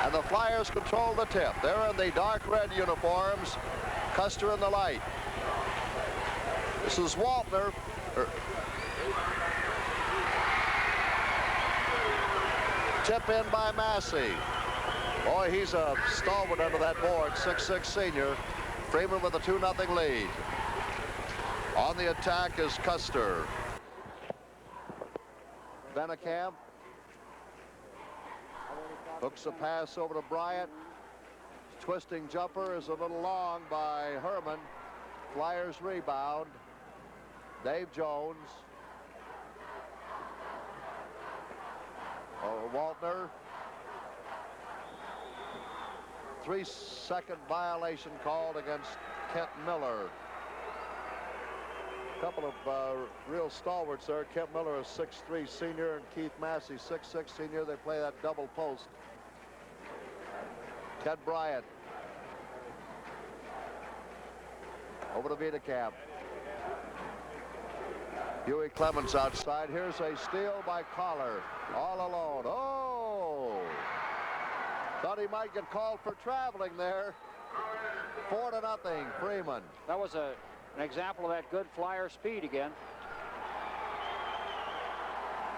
And the Flyers control the tip. They're in the dark red uniforms. Custer in the light. This is Waltner. Tip in by Massey. Boy, he's a stalwart under that board. 6'6" senior. Freeman with a 2-0 lead. On the attack is Custer. Bennekamp hooks a pass over to Bryant. Twisting jumper is a little long by Herman. Flyers rebound. Dave Jones. Waltner. 3-second violation called against Kent Miller. A couple of real stalwarts there. Kent Miller is 6'3" senior and Keith Massey 6'6" senior. They play that double post. Ted Bryant. Over to Wiedekamp. Huey Clemens outside. Here's a steal by Collar. All alone. Oh! Thought he might get called for traveling there. 4-0, Freeman. That was an example of that good Flyer speed again.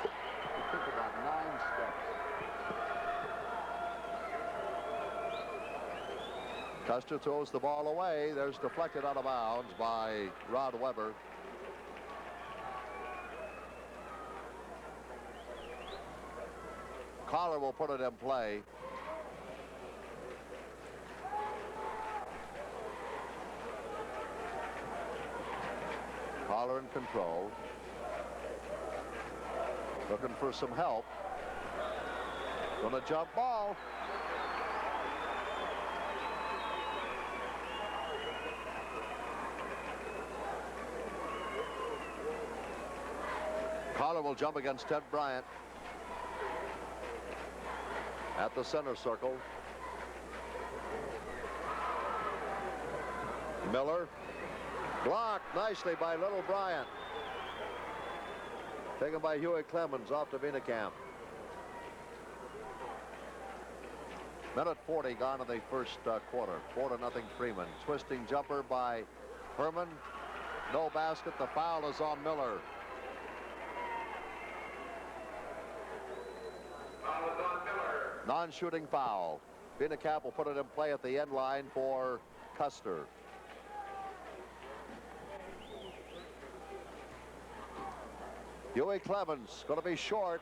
He took about 9 steps. Custer throws the ball away. There's deflected out of bounds by Rod Weber. Collar will put it in play. Collar in control. Looking for some help. Gonna jump ball. Collar will jump against Ted Bryant. At the center circle. Miller. Blocked nicely by Little Bryant. Taken by Huey Clemens off to Wiedekamp. Minute 40 gone in the first quarter. 4-0 Freeman. Twisting jumper by Herman. No basket. The foul is on Miller. Non-shooting foul. Wiedekamp will put it in play at the end line for Custer. Huey Clemens going to be short.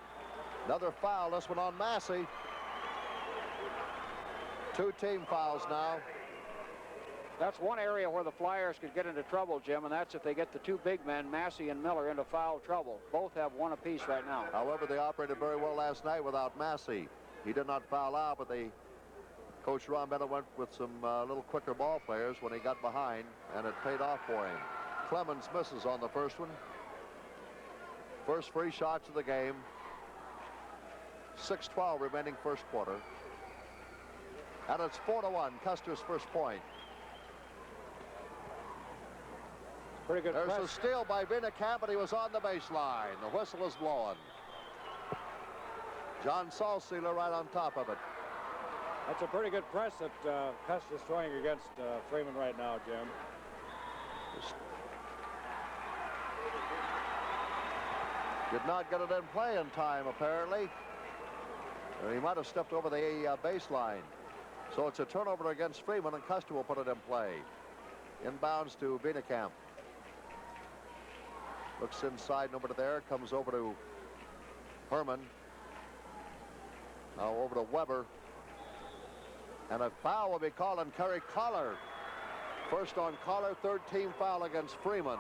Another foul. This one on Massey. 2 team fouls now. That's one area where the Flyers could get into trouble, Jim, and that's if they get the 2 big men, Massey and Miller, into foul trouble. Both have 1 apiece right now. However, they operated very well last night without Massey. He did not foul out, but Coach Ron Bennett went with some little quicker ball players when he got behind, and it paid off for him. Clemens misses on the first one. First free shots of the game. 6:12 remaining first quarter. And it's 4-1, Custer's first point. Pretty good There's press. a steal by Wiedekamp, but he was on the baseline. The whistle is blowing. John Salsealer right on top of it. That's a pretty good press that Custer's throwing against Freeman right now, Jim. Did not get it in play in time, apparently. He might have stepped over the baseline. So it's a turnover against Freeman, and Custer will put it in play. Inbounds to Wiedekamp. Looks inside and over to there. Comes over to Herman. Now over to Weber. And a foul will be called on Kerry Collar. First on Collar, 3rd team foul against Freeman.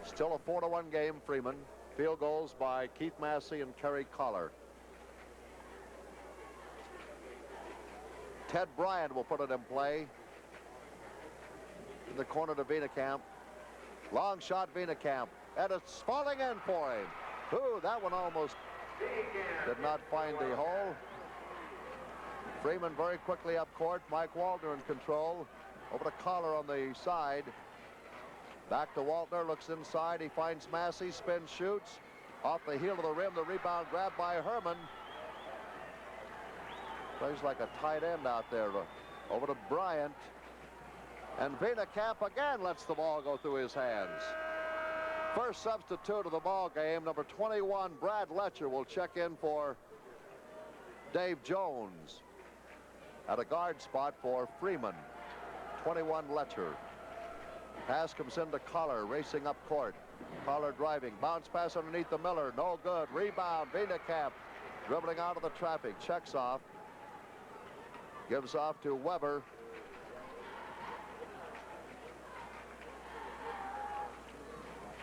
Still a 4-1 game, Freeman. Field goals by Keith Massey and Kerry Collar. Ted Bryant will put it in play. In the corner to Wiedekamp. Long shot, Wiedekamp. And it's falling in for him. Ooh, that one almost did not find the hole. Freeman very quickly up court. Mike Waldner in control. Over to Collar on the side. Back to Waltner, looks inside. He finds Massey, spins, shoots. Off the heel of the rim, the rebound grabbed by Herman. Plays like a tight end out there. Over to Bryant. And Camp again lets the ball go through his hands. First substitute of the ball game, number 21, Brad Letcher, will check in for Dave Jones at a guard spot for Freeman. 21, Letcher. Pass comes into Collar, racing up court. Collar driving, bounce pass underneath the Miller, no good. Rebound, Camp dribbling out of the traffic, checks off, gives off to Weber.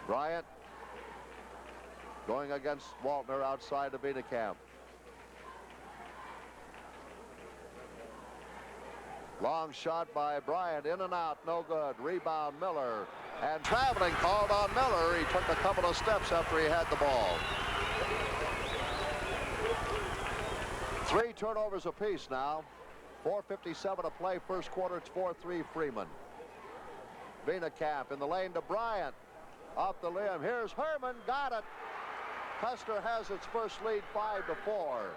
Bryant going against Waltner outside of Camp. Long shot by Bryant, in and out, no good. Rebound, Miller. And traveling called on Miller. He took a couple of steps after he had the ball. 3 turnovers apiece now. 4:57 to play, first quarter. It's 4-3 Freeman. Camp in the lane to Bryant. Off the limb. Here's Herman. Got it. Custer has its first lead, 5-4.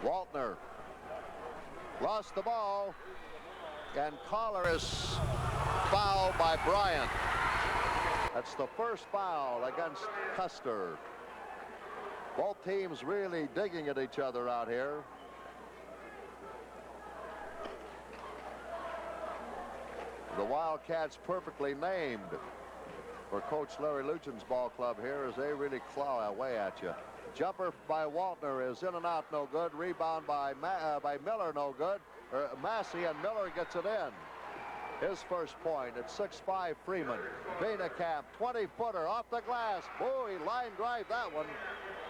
Waltner lost the ball, and Collar is fouled by Bryant. That's the first foul against Custer. Both teams really digging at each other out here. The Wildcats perfectly named for Coach Larry Lugin's ball club here as they really claw away at you. Jumper by Waltner is in and out, no good. Rebound by Miller, no good. Massey, and Miller gets it in. His first point at 6-5 Freeman. Camp, 20-footer off the glass. Boo, he line drive that one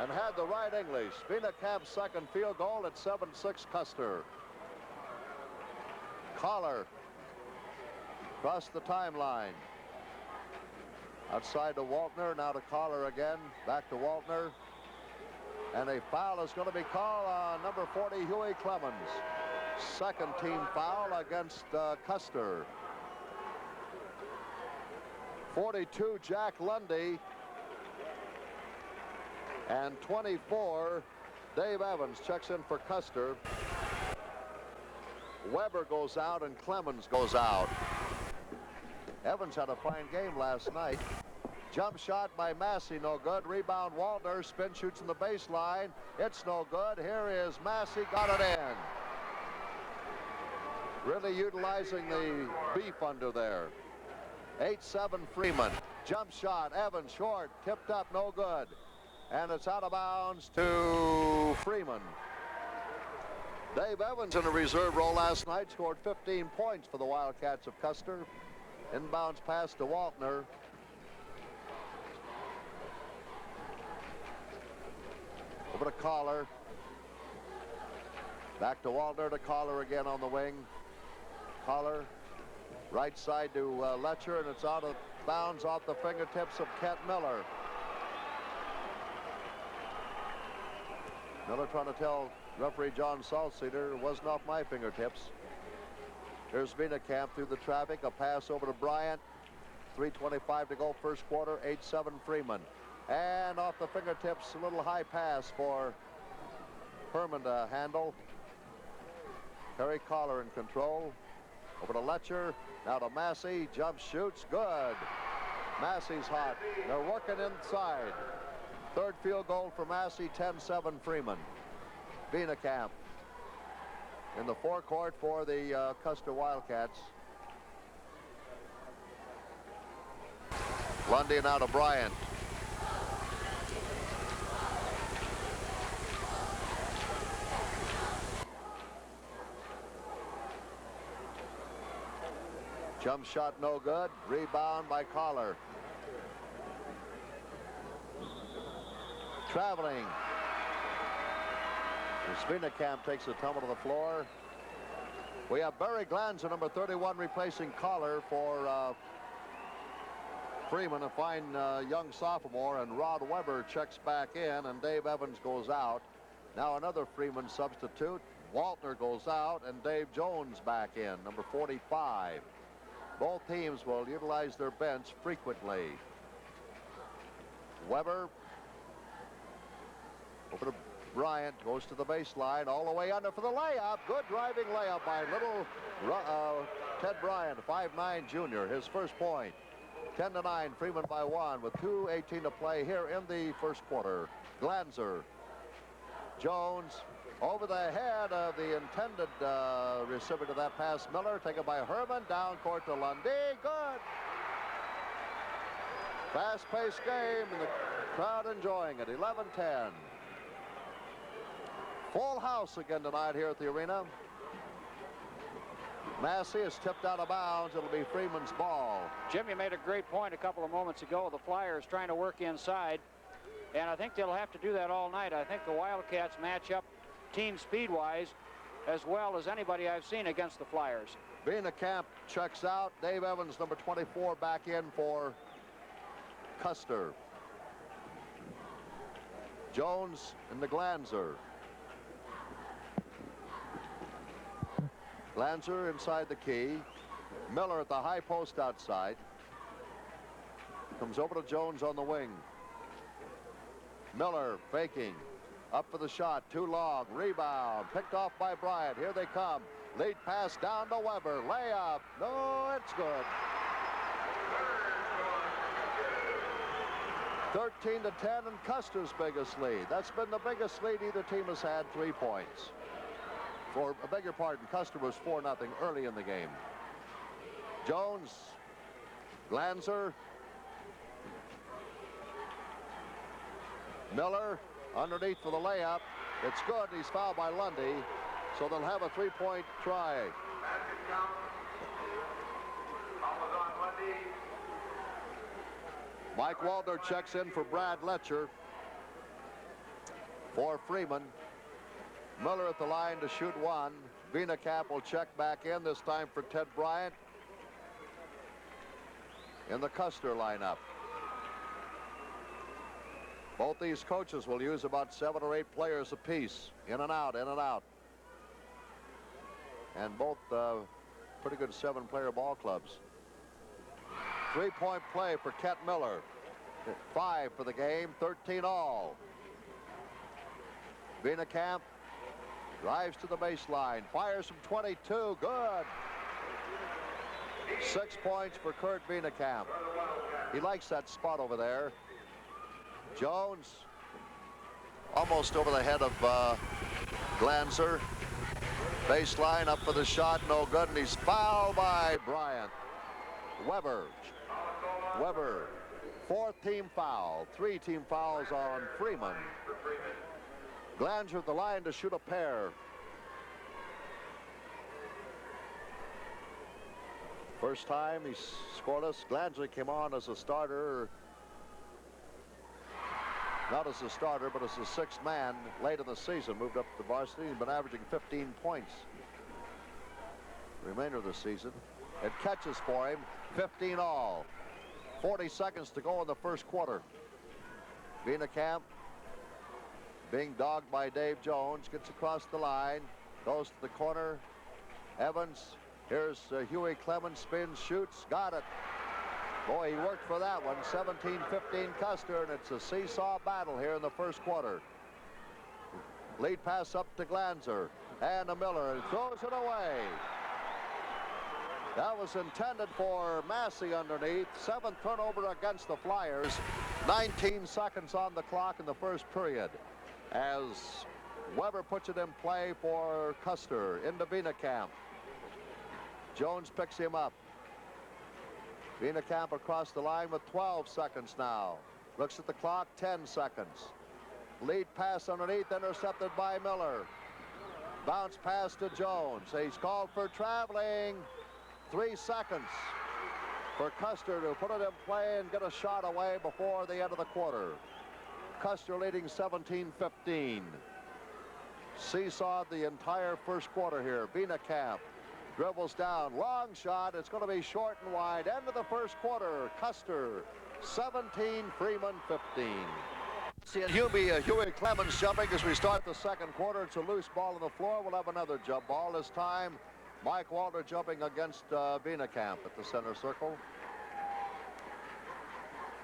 and had the right English. Camp's second field goal at 7-6 Custer. Collar across the timeline. Outside to Waltner, now to Collar again. Back to Waltner. And a foul is going to be called on number 40, Huey Clemens. Second team foul against Custer. 42, Jack Lundy. And 24, Dave Evans checks in for Custer. Weber goes out and Clemens goes out. Evans had a fine game last night. Jump shot by Massey, no good. Rebound, Waltner. Spin shoots in the baseline. It's no good. Here is Massey, got it in. Really utilizing the beef under there. 8-7 Freeman. Jump shot, Evans short, tipped up, no good. And it's out of bounds to Freeman. Dave Evans in a reserve role last night scored 15 points for the Wildcats of Custer. Inbounds pass to Waltner. Over to Collar. Back to Waltner, to Collar again on the wing. Collar, right side to Letcher, and it's out of bounds off the fingertips of Kent Miller. Miller trying to tell referee John Saltceder, it wasn't off my fingertips. Here's Camp through the traffic. A pass over to Bryant. 3:25 to go first quarter. 8-7 Freeman. And off the fingertips, a little high pass for Herman to handle. Terry Collar in control. Over to Letcher. Now to Massey. Jump shoots. Good. Massey's hot. They're working inside. Third field goal for Massey. 10-7 Freeman. Camp in the forecourt for the Custer Wildcats. Lundy now to Bryant. Jump shot no good. Rebound by Collar. Traveling. Camp takes a tumble to the floor. We have Barry Glanza, number 31, replacing Collar for Freeman, a fine young sophomore, and Rod Weber checks back in, and Dave Evans goes out. Now another Freeman substitute. Waltner goes out, and Dave Jones back in, number 45. Both teams will utilize their bench frequently. Weber over to Bryant, goes to the baseline, all the way under for the layup. Good driving layup by little Ted Bryant, 5'9" junior, his first point. 10-9, Freeman by 1 with 2:18 to play here in the first quarter. Glanzer, Jones, over the head of the intended recipient of that pass, Miller, taken by Herman, down court to Lundy. Good. Fast-paced game, and the crowd enjoying it. 11-10. Full house again tonight here at the arena. Massey is tipped out of bounds. It'll be Freeman's ball. Jim, you made a great point a couple of moments ago. The Flyers trying to work inside, and I think they'll have to do that all night. I think the Wildcats match up team speed-wise as well as anybody I've seen against the Flyers. Camp checks out. Dave Evans, number 24, back in for Custer. Jones and the Glanzer. Glanzer inside the key. Miller at the high post outside. Comes over to Jones on the wing. Miller faking. Up for the shot. Too long. Rebound. Picked off by Bryant. Here they come. Lead pass down to Weber. Layup. No, it's good. 13-10 and Custer's biggest lead. That's been the biggest lead either team has had, 3 points. For a beg your pardon, Custer was 4-0 early in the game. Jones, Glanzer, Miller underneath for the layup. It's good. He's fouled by Lundy, so they'll have a 3-point try. Mike Waldner checks in for Brad Letcher. For Freeman. Miller at the line to shoot one. Vienekamp will check back in, this time for Ted Bryant in the Custer lineup. Both these coaches will use about 7 or 8 players apiece. In and out, in and out. And both pretty good 7-player ball clubs. 3-point play for Ket Miller. 5 for the game, 13 all. Vienekamp drives to the baseline, fires from 22, good. 6 points for Kurt Vienekamp. He likes that spot over there. Jones, almost over the head of Glanzer. Baseline, up for the shot, no good, and he's fouled by Bryant. Weber, 4th team foul, 3 team fouls on Freeman. Glanzer at the line to shoot a pair. First time he's scoreless. Glanzer came on as a starter. Not as a starter, but as a 6th man late in the season. Moved up to varsity and been averaging 15 points the remainder of the season. It catches for him, 15 all. 40 seconds to go in the first quarter. Vienekamp being dogged by Dave Jones, gets across the line, goes to the corner. Evans, here's Huey Clemens, spins, shoots, got it. Boy, he worked for that one. 17-15 Custer, and it's a seesaw battle here in the first quarter. Lead pass up to Glanzer and to Miller, and throws it away. That was intended for Massey underneath. 7th turnover against the Flyers. 19 seconds on the clock in the first period as Weber puts it in play for Custer into Vienekamp. Jones picks him up. Vienekamp across the line with 12 seconds now. Looks at the clock, 10 seconds. Lead pass underneath, intercepted by Miller. Bounce pass to Jones. He's called for traveling. 3 seconds for Custer to put it in play and get a shot away before the end of the quarter. Custer leading 17-15. Seesawed the entire first quarter here. Vienekamp dribbles down, long shot. It's going to be short and wide. End of the first quarter. Custer 17, Freeman 15. See Huey Clemens jumping as we start the second quarter. It's a loose ball on the floor. We'll have another jump ball. This time Mike Walter jumping against Viennekamp at the center circle.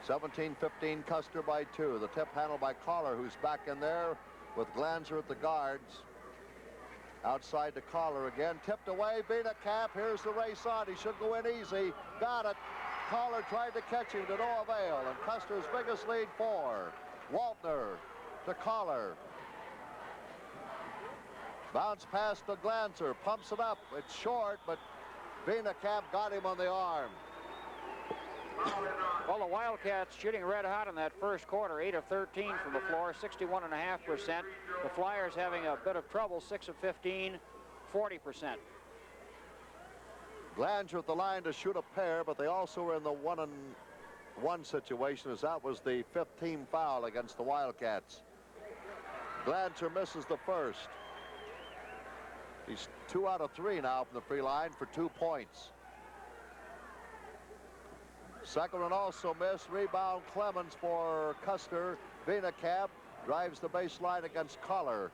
17-15 Custer by 2. The tip handled by Collar, who's back in there with Glanzer at the guards. Outside to Collar again. Tipped away. Viennekamp. Here's the race on. He should go in easy. Got it. Collar tried to catch him to no avail. And Custer's biggest lead 4. Waltner to Collar. Bounce pass to Glanzer. Pumps it up. It's short, but Viennekamp got him on the arm. Well, the Wildcats shooting red hot in that first quarter, 8 of 13 from the floor, 61.5%. The Flyers having a bit of trouble, 6 of 15, 40%. Glanzer at the line to shoot a pair, but they also were in the 1-on-1 situation, as that was the 5th team foul against the Wildcats. Glanzer misses the first. He's 2 out of 3 now from the free line for 2 points. Second one also missed. Rebound Clemens for Custer. Viennekamp drives the baseline against Collar.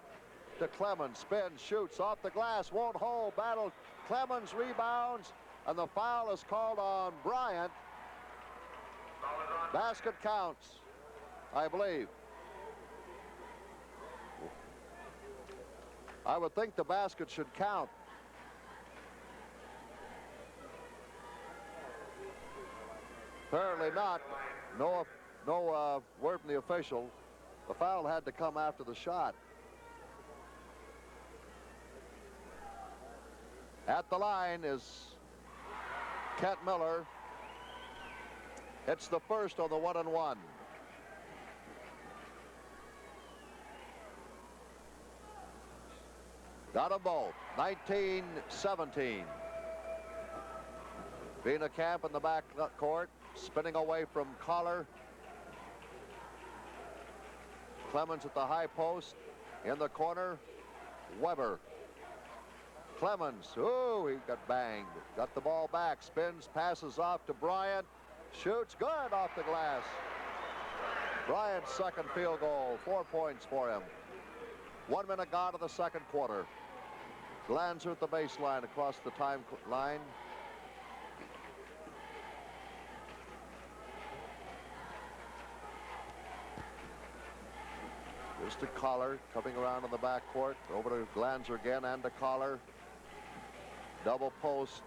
To Clemens, spins, shoots off the glass, won't hold, battle. Clemens rebounds, and the foul is called on Bryant. Basket counts, I believe. I would think the basket should count. Apparently not. No word from the official. The foul had to come after the shot. At the line is Kent Miller. It's the first on the 1-on-1. Got them both. 19-17. Viennekamp in the back court, spinning away from Collar. Clemens at the high post. In the corner, Weber. Clemens, ooh, he got banged. Got the ball back, spins, passes off to Bryant. Shoots good off the glass. Bryant's second field goal, 4 points for him. 1 minute gone to the second quarter. Glanzer at the baseline across the time line. Just to Collar, coming around in the backcourt. Over to Glanzer again and to Collar. Double post.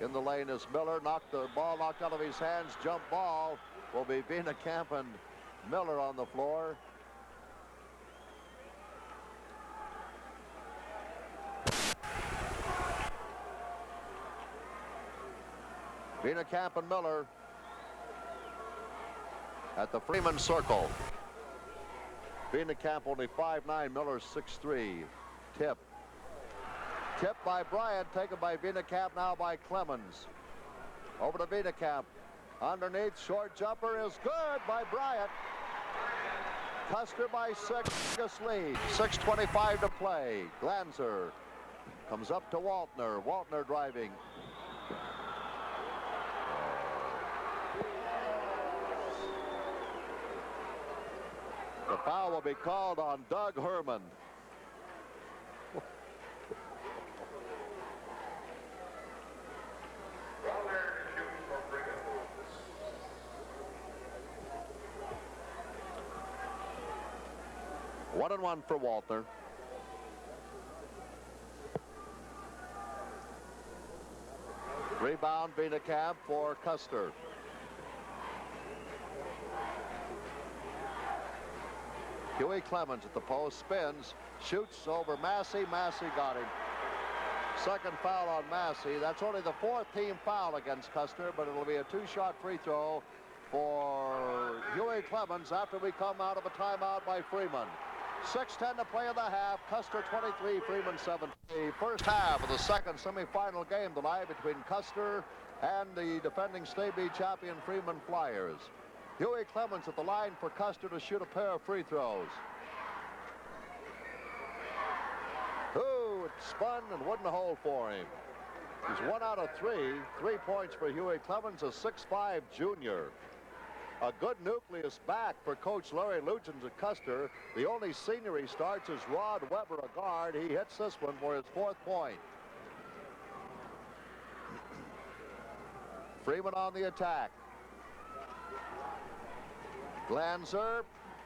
In the lane is Miller. The ball knocked out of his hands. Jump ball will be Viennekamp and Miller on the floor. Viennekamp and Miller at the Freeman circle. Viennekamp only 5'9", Miller 6'3". Tip. Tip by Bryant, taken by Viennekamp, now by Clemens. Over to Viennekamp. Underneath, short jumper is good by Bryant. Custer by 6, biggest lead. 6:25 to play. Glanzer comes up to Waltner. Waltner driving. The foul will be called on Doug Herman. One and one for Waltner. Rebound Viennekamp for Custer. Huey Clemens at the post, spins, shoots over Massey. Massey got him. Second foul on Massey. That's only the 4th team foul against Custer, but it'll be a 2-shot free throw for Huey Clemens after we come out of a timeout by Freeman. 6:10 to play in the half. Custer 23, Freeman 7. The first half of the second semifinal game tonight between Custer and the defending State B champion Freeman Flyers. Huey Clemens at the line for Custer to shoot a pair of free throws. Ooh, it spun and wouldn't hold for him. He's 1 out of 3. 3 points for Huey Clemens, a 6'5" junior. A good nucleus back for Coach Larry Lugens at Custer. The only senior he starts is Rod Weber, a guard. He hits this one for his 4th point. Freeman on the attack. Glanzer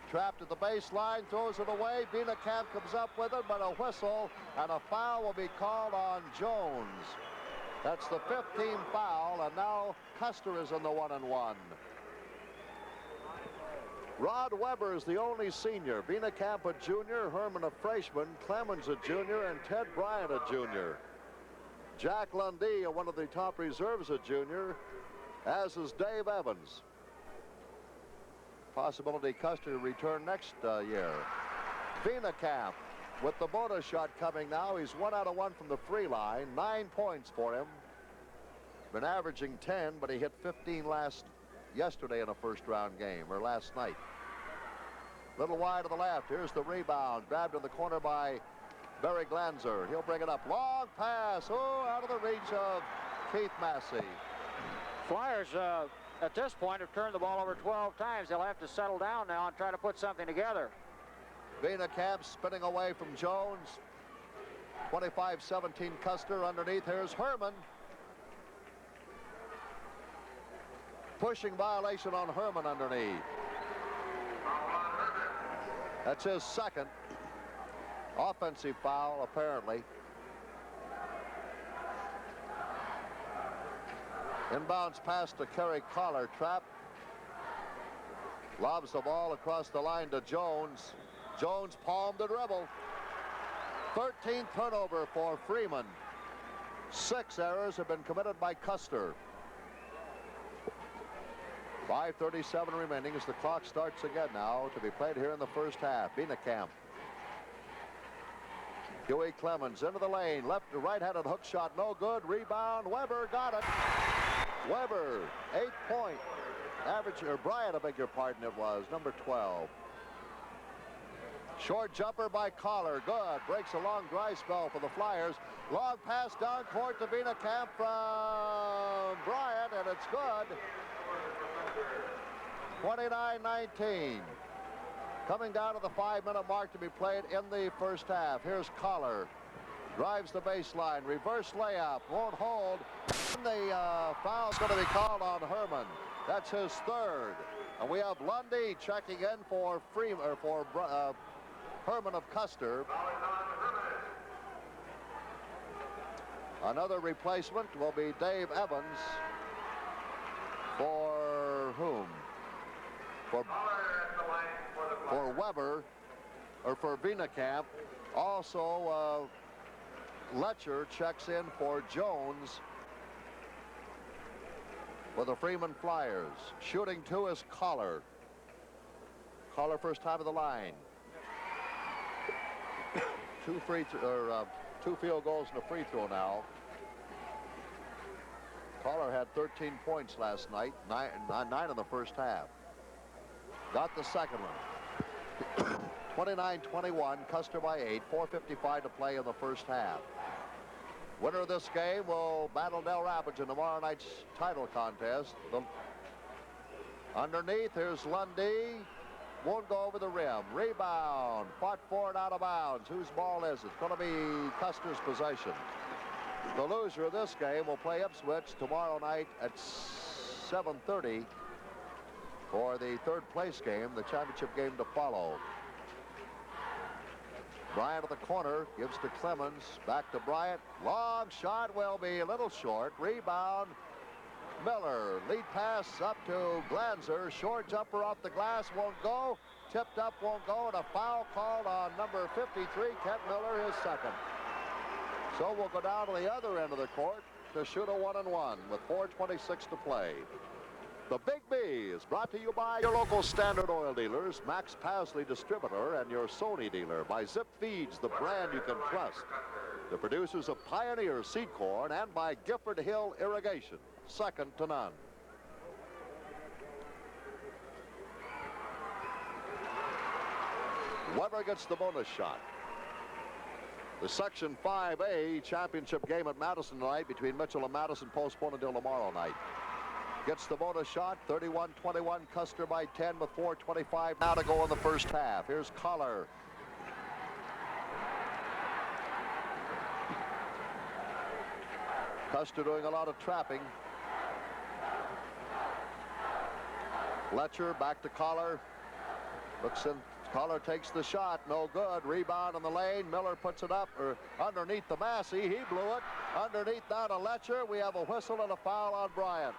trapped at the baseline, throws it away. Camp comes up with it, but a whistle and a foul will be called on Jones. That's the 15th foul, and now Custer is in the 1-and-1. Rod Weber is the only senior. Camp a junior, Herman a freshman, Clemens a junior, and Ted Bryant a junior. Jack Lundy, one of the top reserves, a junior, as is Dave Evans. Possibility Custer to return next year. Camp with the bonus shot coming now. He's 1 out of 1 from the free line. 9 points for him. Been averaging 10, but he hit 15 yesterday in a first-round game, or last night. Little wide to the left. Here's the rebound. Grabbed in the corner by Barry Glanzer. He'll bring it up. Long pass. Oh, out of the reach of Keith Massey. Flyers at this point have turned the ball over 12 times. They'll have to settle down now and try to put something together. Camp spinning away from Jones. 25-17 Custer underneath. Here's Herman. Pushing violation on Herman underneath. That's his second offensive foul, apparently. Inbounds pass to Kerry Collar. Trap. Lobs the ball across the line to Jones. Jones palmed the dribble. 13th turnover for Freeman. 6 errors have been committed by Custer. 5:37 remaining as the clock starts again now to be played here in the first half. Camp. Huey Clemens into the lane. Left to right-handed hook shot. No good. Rebound. Weber got it. Weber, 8-point average, or Bryant, I beg your pardon, it was, number 12. Short jumper by Collar. Good. Breaks a long dry spell for the Flyers. Long pass down court to Camp from Bryant, and it's good. 29-19. Coming down to the 5-minute mark to be played in the first half. Here's Collar. Drives the baseline. Reverse layup. Won't hold. And the foul's going to be called on Herman. That's his third. And we have Lundy checking in for Freeman, or for Herman of Custer. Another replacement will be Dave Evans. For whom? For Weber, or for Camp. Also, Letcher checks in for Jones for the Freeman Flyers. Shooting 2 is Collar. Collar first time of the line. 2 field goals and a free throw now. Collar had 13 points last night, 9 in the first half. Got the second one. 29-21, Custer by 8, 4:55 to play in the first half. Winner of this game will battle Del Rapids in tomorrow night's title contest. Underneath, here's Lundy. Won't go over the rim. Rebound. Fought for it out of bounds. Whose ball is it? It's going to be Custer's possession. The loser of this game will play Ipswich tomorrow night at 7:30 for the third place game, the championship game to follow. Bryant at the corner, gives to Clemens, back to Bryant. Long shot will be a little short. Rebound, Miller. Lead pass up to Glanzer. Short jumper off the glass, won't go. Tipped up, won't go, and a foul called on number 53, Kent Miller, his second. So we'll go down to the other end of the court to shoot a 1-and-1 with 4:26 to play. The Big B is brought to you by your local Standard Oil dealers, Max Pasley distributor, and your Sony dealer. By Zip Feeds, the brand you can trust. The producers of Pioneer Seed Corn, and by Gifford Hill Irrigation, second to none. Weber gets the bonus shot. The Section 5A championship game at Madison tonight between Mitchell and Madison postponed until tomorrow night. Gets the bonus shot. 31-21, Custer by 10 with 4:25 now to go in the first half. Here's Collar. Custer doing a lot of trapping. Letcher back to Collar. Looks in. Collar takes the shot. No good. Rebound in the lane. Miller puts it up or underneath the Massey. He blew it. Underneath now to Letcher. We have a whistle and a foul on Bryant.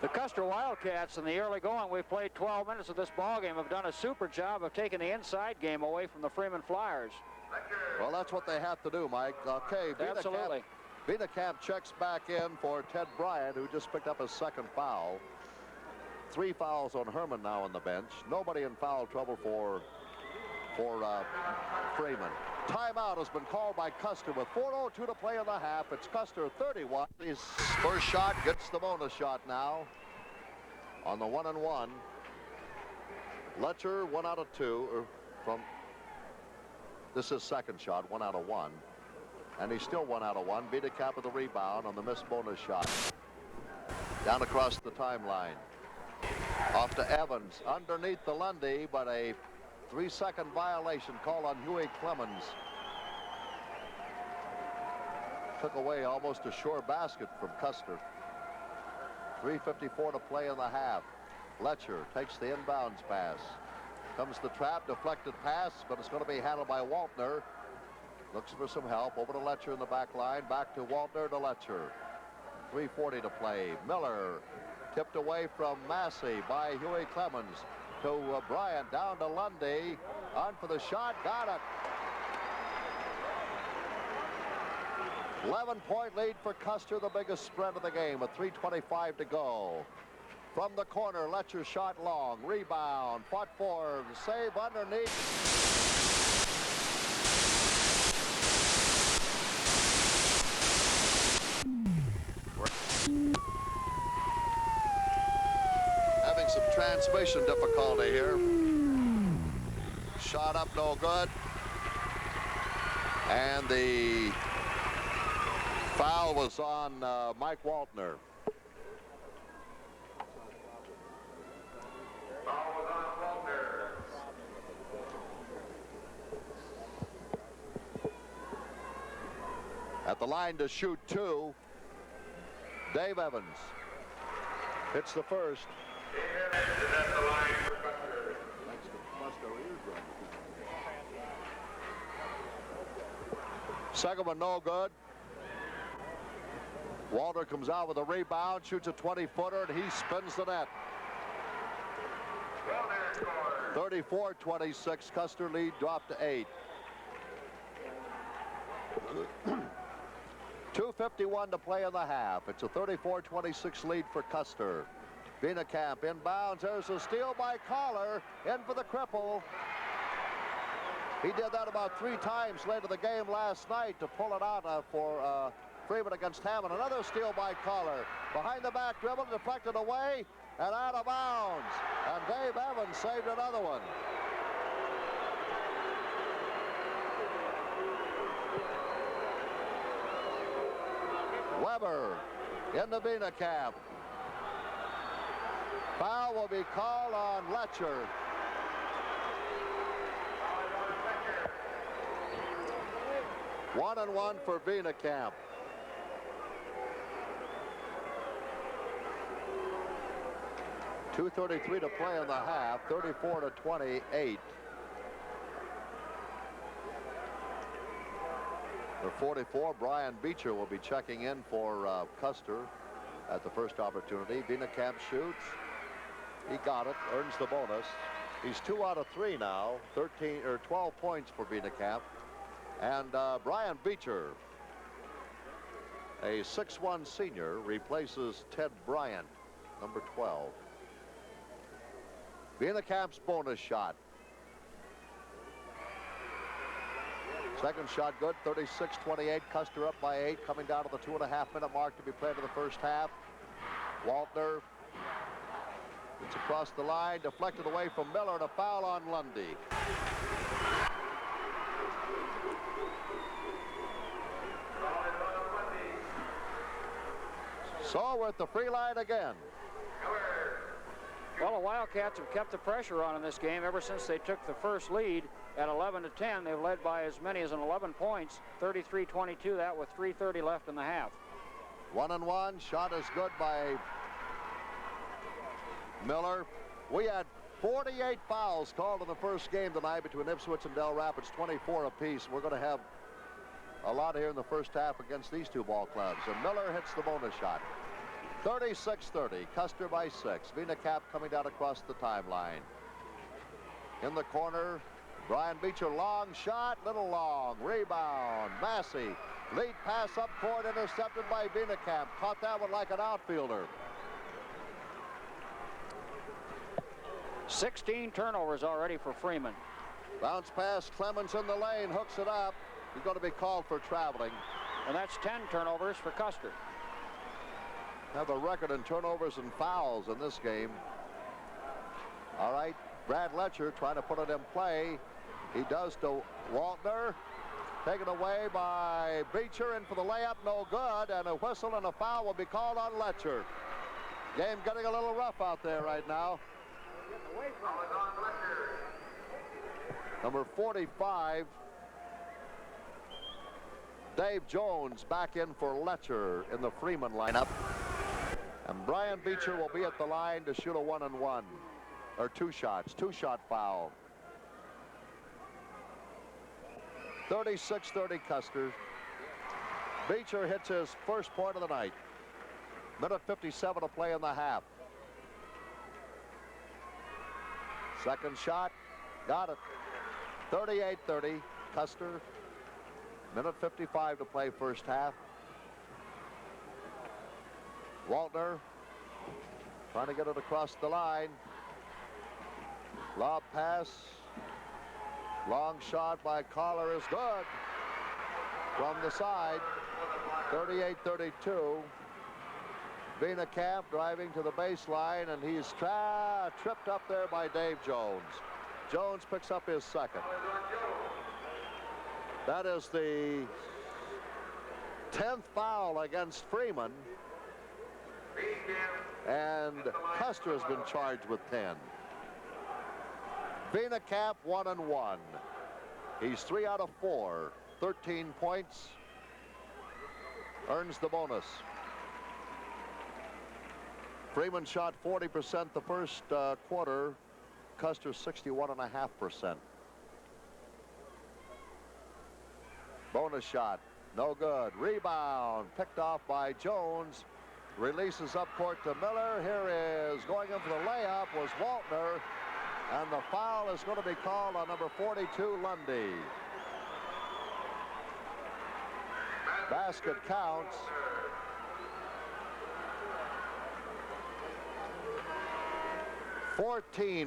The Custer Wildcats in the early going, we've played 12 minutes of this ball game, have done a super job of taking the inside game away from the Freeman Flyers. Well, that's what they have to do, Mike. Okay, Absolutely. Camp checks back in for Ted Bryant, who just picked up his second foul. 3 fouls on Herman now on the bench. Nobody in foul trouble for Freeman. Timeout has been called by Custer with 4:02 to play in the half. It's Custer 31. His first shot gets the bonus shot now on the 1-and-1. Letcher 1 out of 2 from. This is second shot, 1 out of 1. And he's still 1 out of 1. Biederkamp with the rebound on the missed bonus shot. Down across the timeline. Off to Evans. Underneath the Lundy, but a 3-second violation call on Huey Clemens. Took away almost a sure basket from Custer. 3:54 to play in the half. Letcher takes the inbounds pass. Comes the trap, deflected pass, but it's going to be handled by Waltner. Looks for some help. Over to Letcher in the back line. Back to Waltner to Letcher. 3:40 to play. Miller tipped away from Massey by Huey Clemens. To Bryant, down to Lundy. On for the shot. Got it. 11-point lead for Custer, the biggest spread of the game with 3:25 to go. From the corner, Letcher shot long. Rebound. Fought for. Save underneath. Having some transmission difficulty here. Shot up, no good. And the foul was on Mike Waltner. At the line to shoot 2, Dave Evans hits the first. Dave Evans is at the line for Custer. Second one no good. Walter comes out with a rebound, shoots a 20-footer, and he spins the net. 34-26, Custer lead dropped to 8. 2:51 to play in the half. It's a 34-26 lead for Custer. Biederkamp inbounds. There's a steal by Collar. In for the cripple. He did that about 3 times late in the game last night to pull it out for Freeman against Hammond. Another steal by Collar. Behind the back dribble, deflected away and out of bounds. And Dave Evans saved another one. Weber in the Biederkamp. Foul will be called on Letcher. One and one for Biederkamp. .233 to play in the half, 34-28. The 44, Brian Beecher, will be checking in for Custer at the first opportunity. Biederkamp shoots. He got it, earns the bonus. He's 2 out of 3 now, 12 points for Biederkamp. And Brian Beecher, a 6'1" senior, replaces Ted Bryant, number 12. Biederkamp's bonus shot. Second shot good, 36-28. Custer up by 8, coming down to the 2.5-minute mark to be played in the first half. Waltner gets across the line, deflected away from Miller, and a foul on Lundy. So we're at the free line again. Well, the Wildcats have kept the pressure on in this game ever since they took the first lead at 11-10. They've led by as many as 11 points, 33-22, that with 3:30 left in the half. 1-1. Shot is good by Miller. We had 48 fouls called in the first game tonight between Ipswich and Del Rapids, 24 apiece. We're going to have a lot here in the first half against these two ball clubs. And Miller hits the bonus shot. 36-30, Custer by 6. Vinacap coming down across the timeline. In the corner, Brian Beecher, long shot, little long. Rebound, Massey. Lead pass up court, intercepted by Vinacap. Caught that one like an outfielder. 16 turnovers already for Freeman. Bounce pass, Clemens in the lane, hooks it up. He's going to be called for traveling. And that's 10 turnovers for Custer. Have a record in turnovers and fouls in this game. All right, Brad Letcher trying to put it in play. He does to Waltner. Taken away by Beecher, in for the layup, no good, and a whistle and a foul will be called on Letcher. Game getting a little rough out there right now. Number 45, Dave Jones back in for Letcher in the Freeman lineup. And Brian Beecher will be at the line to shoot a 1-and-1, or two shot foul. 36-30 Custer. Beecher hits his first point of the night. Minute 57 to play in the half. Second shot, got it. 38-30 Custer. Minute 55 to play first half. Waltner trying to get it across the line. Lob pass. Long shot by Collar is good. From the side. 38-32. Vinacap driving to the baseline, and he's tripped up there by Dave Jones. Jones picks up his second. That is the 10th foul against Freeman. And Custer has been charged with 10. Vinacap 1-and-1. He's 3 out of 4. 13 points. Earns the bonus. Freeman shot 40% the first quarter. Custer 61.5%. Bonus shot, no good. Rebound, picked off by Jones. Releases up court to Miller. Here is going in for the layup was Waltner. And the foul is going to be called on number 42, Lundy. Basket counts.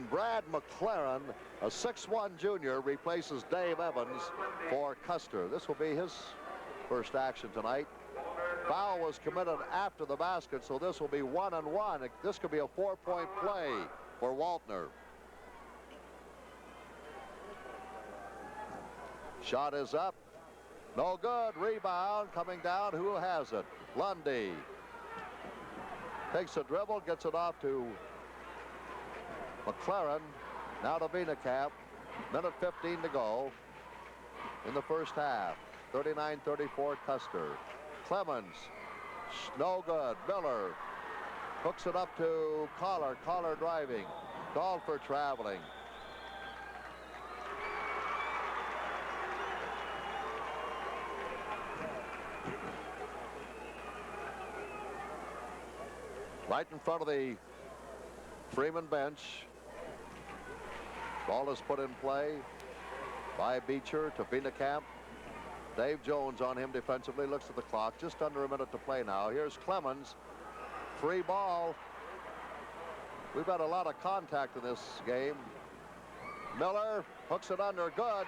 Brad McLaren, a 6'1" junior, replaces Dave Evans for Custer. This will be his first action tonight. Foul was committed after the basket, so this will be 1-and-1. This could be a 4-point play for Waltner. Shot is up. No good. Rebound coming down. Who has it? Lundy. Takes a dribble, gets it off to McLaren. Now to Vinacap. Minute 15 to go in the first half. 39-34 Custer. Clemens. No good. Miller hooks it up to Collar. Collar driving. Called for traveling. Right in front of the Freeman bench. Ball is put in play by Beecher to Vinacap. Dave Jones on him defensively. Looks at the clock. Just under a minute to play now. Here's Clemens. Free ball. We've had a lot of contact in this game. Miller hooks it under. Good.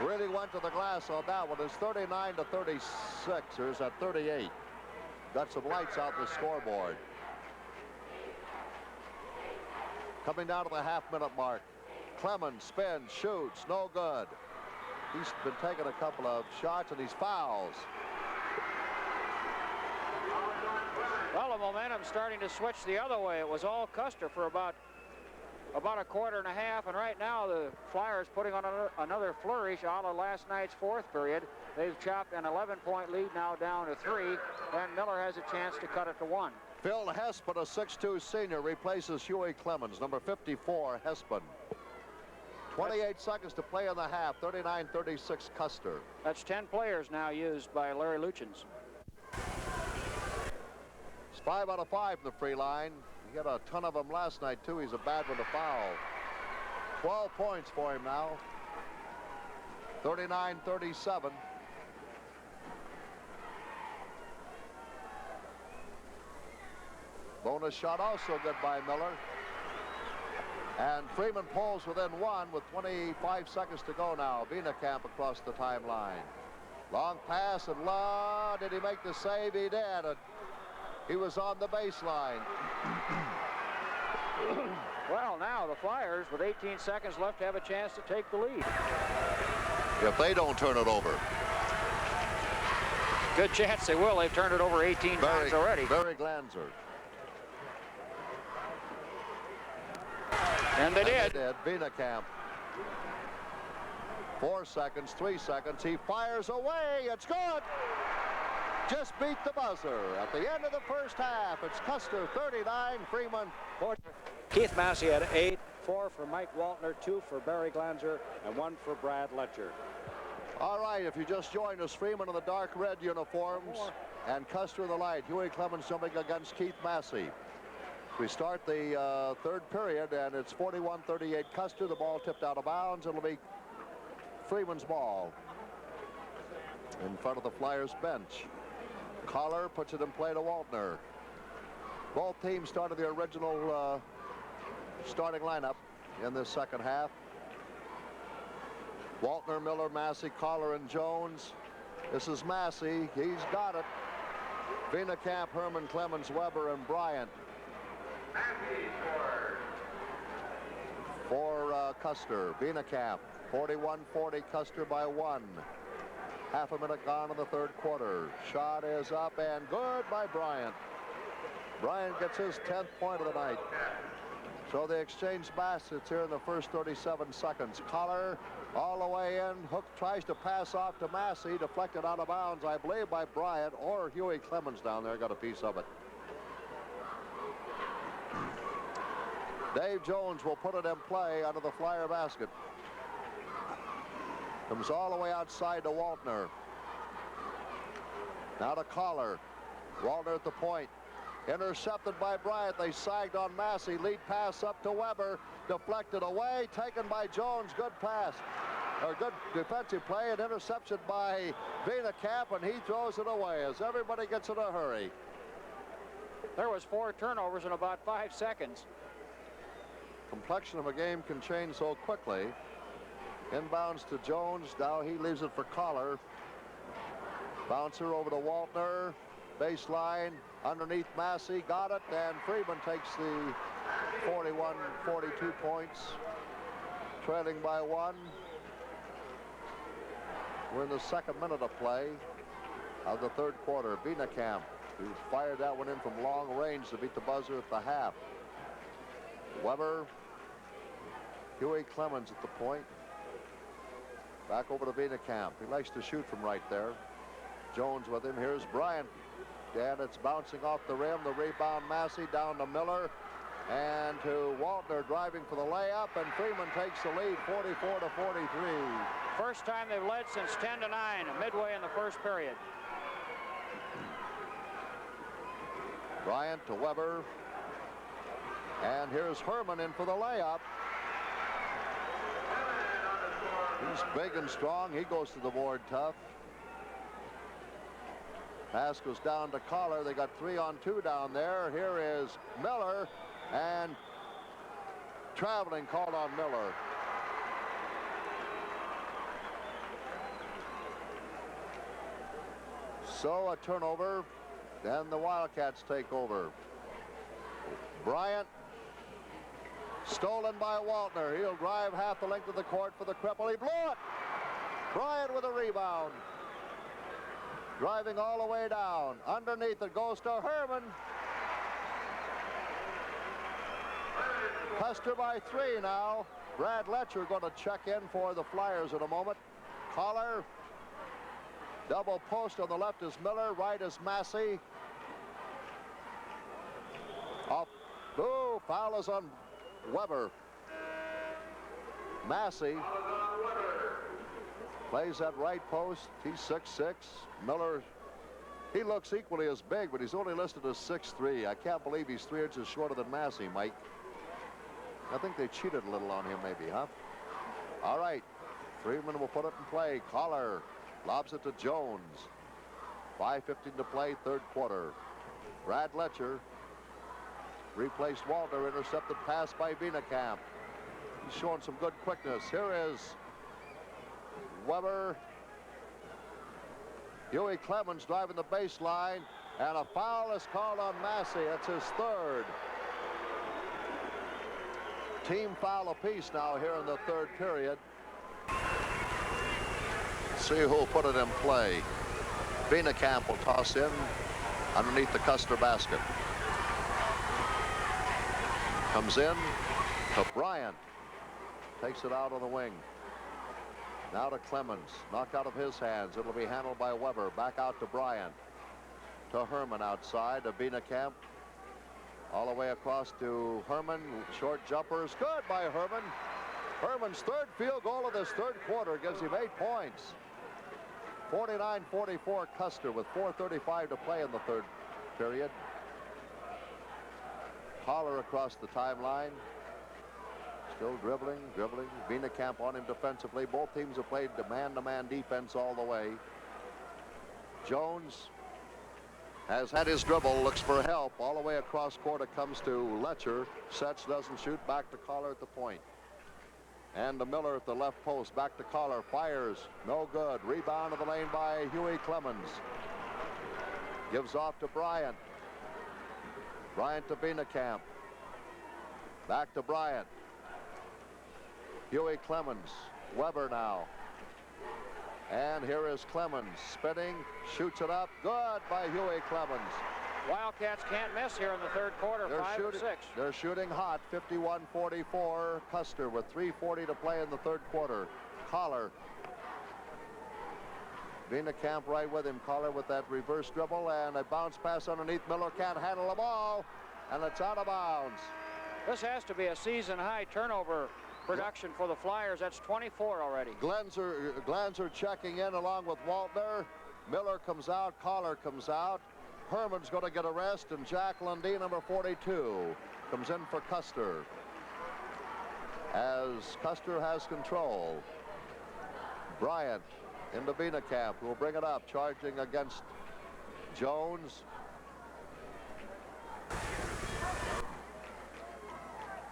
Really went to the glass on that one. It's 39-36. There's at 38. Got some lights out the scoreboard. Coming down to the half-minute mark. Clemens spins, shoots, no good. He's been taking a couple of shots and he's fouls. Well, the momentum's starting to switch the other way. It was all Custer for about about a quarter and a half, and right now the Flyers putting on another flourish a la last night's fourth period. They've chopped an 11-point lead now down to 3, and Miller has a chance to cut it to 1. Phil Hespin, a 6'2 senior, replaces Huey Clemens, number 54, Hespin. 28 seconds to play in the half, 39-36 Custer. That's 10 players now used by Larry Luchins. It's 5 out of 5 from the free line. He had a ton of them last night, too. He's a bad one to foul. 12 points for him now. 39-37. Bonus shot also good by Miller. And Freeman pulls within 1 with 25 seconds to go now. Viennekamp across the timeline. Long pass, and did he make the save? He did. And he was on the baseline. Well, now the Flyers, with 18 seconds left, have a chance to take the lead. If they don't turn it over. Good chance they will. They've turned it over 18 times already. Barry Glanzer. And they did. Viennekamp. 4 seconds, 3 seconds. He fires away. It's good. Just beat the buzzer at the end of the first half. It's Custer 39, Freeman 40. Keith Massey had 8, 4 for Mike Waltner, 2 for Barry Glanzer, and 1 for Brad Letcher. All right, if you just joined us, Freeman in the dark red uniforms and Custer in the light. Huey Clemens jumping against Keith Massey. We start the third period, and it's 41-38 Custer. The ball tipped out of bounds. It'll be Freeman's ball in front of the Flyers bench. Collar puts it in play to Waltner. Both teams started the original starting lineup in this second half. Waltner, Miller, Massey, Collar, and Jones. This is Massey. He's got it. Viennekamp, Herman, Clemens, Weber, and Bryant. For Custer. Viennekamp. 41-40 Custer by 1. Half a minute gone in the third quarter. Shot is up and good by Bryant. Bryant gets his 10th point of the night. So they exchange baskets here in the first 37 seconds. Collar all the way in. Hook tries to pass off to Massey. Deflected out of bounds, I believe, by Bryant, or Huey Clemens down there got a piece of it. Dave Jones will put it in play under the Flyer basket. Comes all the way outside to Waltner. Now to Collar. Waltner at the point. Intercepted by Bryant. They sagged on Massey. Lead pass up to Weber. Deflected away. Taken by Jones. Good pass. A good defensive play. An interception by Viennekamp, and he throws it away as everybody gets in a hurry. There was 4 turnovers in about 5 seconds. Complexion of a game can change so quickly. Inbounds to Jones. Now he leaves it for Collar. Bouncer over to Waltner. Baseline underneath Massey. Got it. And Freeman takes the 41-42 points. Trailing by 1. We're in the second minute of play of the third quarter. Viennekamp, who fired that one in from long range to beat the buzzer at the half. Weber. Huey Clemens at the point. Back over to Viennekamp. He likes to shoot from right there. Jones with him. Here's Bryant. And it's bouncing off the rim. The rebound, Massey down to Miller. And to Waltner driving for the layup. And Freeman takes the lead 44-43. First time they've led since 10-9, midway in the first period. Bryant to Weber. And here's Herman in for the layup. He's big and strong. He goes to the board tough. Pass goes down to Collar. They got 3-on-2 down there. Here is Miller, and traveling called on Miller. So a turnover, then the Wildcats take over. Bryant, stolen by Waltner. He'll drive half the length of the court for the cripple. He blew it. Bryant with a rebound. Driving all the way down. Underneath it goes to Herman. Custer by 3 now. Brad Letcher going to check in for the Flyers in a moment. Collar. Double post on the left is Miller. Right is Massey. Off. Ooh, foul is on Weber. Massey plays that right post. He's 6'6". Miller, he looks equally as big, but he's only listed as 6'3". I can't believe he's 3 inches shorter than Massey, Mike. I think they cheated a little on him maybe, huh? All right. Freeman will put it in play. Collar lobs it to Jones. 5:15 to play, third quarter. Brad Letcher replaced Walter. Intercepted pass by Wienekamp. He's showing some good quickness. Here is Weber. Huey Clemens driving the baseline, and a foul is called on Massey. It's his third. Team foul apiece now here in the third period. See who'll put it in play. Wienekamp will toss in underneath the Custer basket. Comes in to Bryant. Takes it out on the wing. Now to Clemens. Knocked out of his hands. It'll be handled by Weber. Back out to Bryant. To Herman outside. To Wienekamp. All the way across to Herman. Short jumpers. Good by Herman. Herman's third field goal of this third quarter gives him 8 points. 49-44 Custer with 4:35 to play in the third period. Holler across the timeline. Still dribbling. Wienekamp on him defensively. Both teams have played man-to-man defense all the way. Jones has had his dribble, looks for help. All the way across court it comes to Letcher. Sets, doesn't shoot. Back to Collar at the point. And to Miller at the left post. Back to Collar. Fires. No good. Rebound to the lane by Huey Clemens. Gives off to Bryant. Bryant to Wienekamp. Back to Bryant. Huey Clemens. Weber now. And here is Clemens spinning. Shoots it up. Good by Huey Clemens. Wildcats can't miss here in the third quarter. 5-6. They're shooting hot. 51-44 Custer with 3:40 to play in the third quarter. Collar. Wienekamp right with him. Collar with that reverse dribble and a bounce pass underneath. Miller can't handle the ball, and it's out of bounds. This has to be a season-high turnover production for the Flyers. That's 24 already. Glanzer checking in along with Waltner. Miller comes out. Collar comes out. Herman's going to get a rest, and Jack Lundy, number 42, comes in for Custer. As Custer has control. Bryant into Wienekamp, who will bring it up, charging against Jones.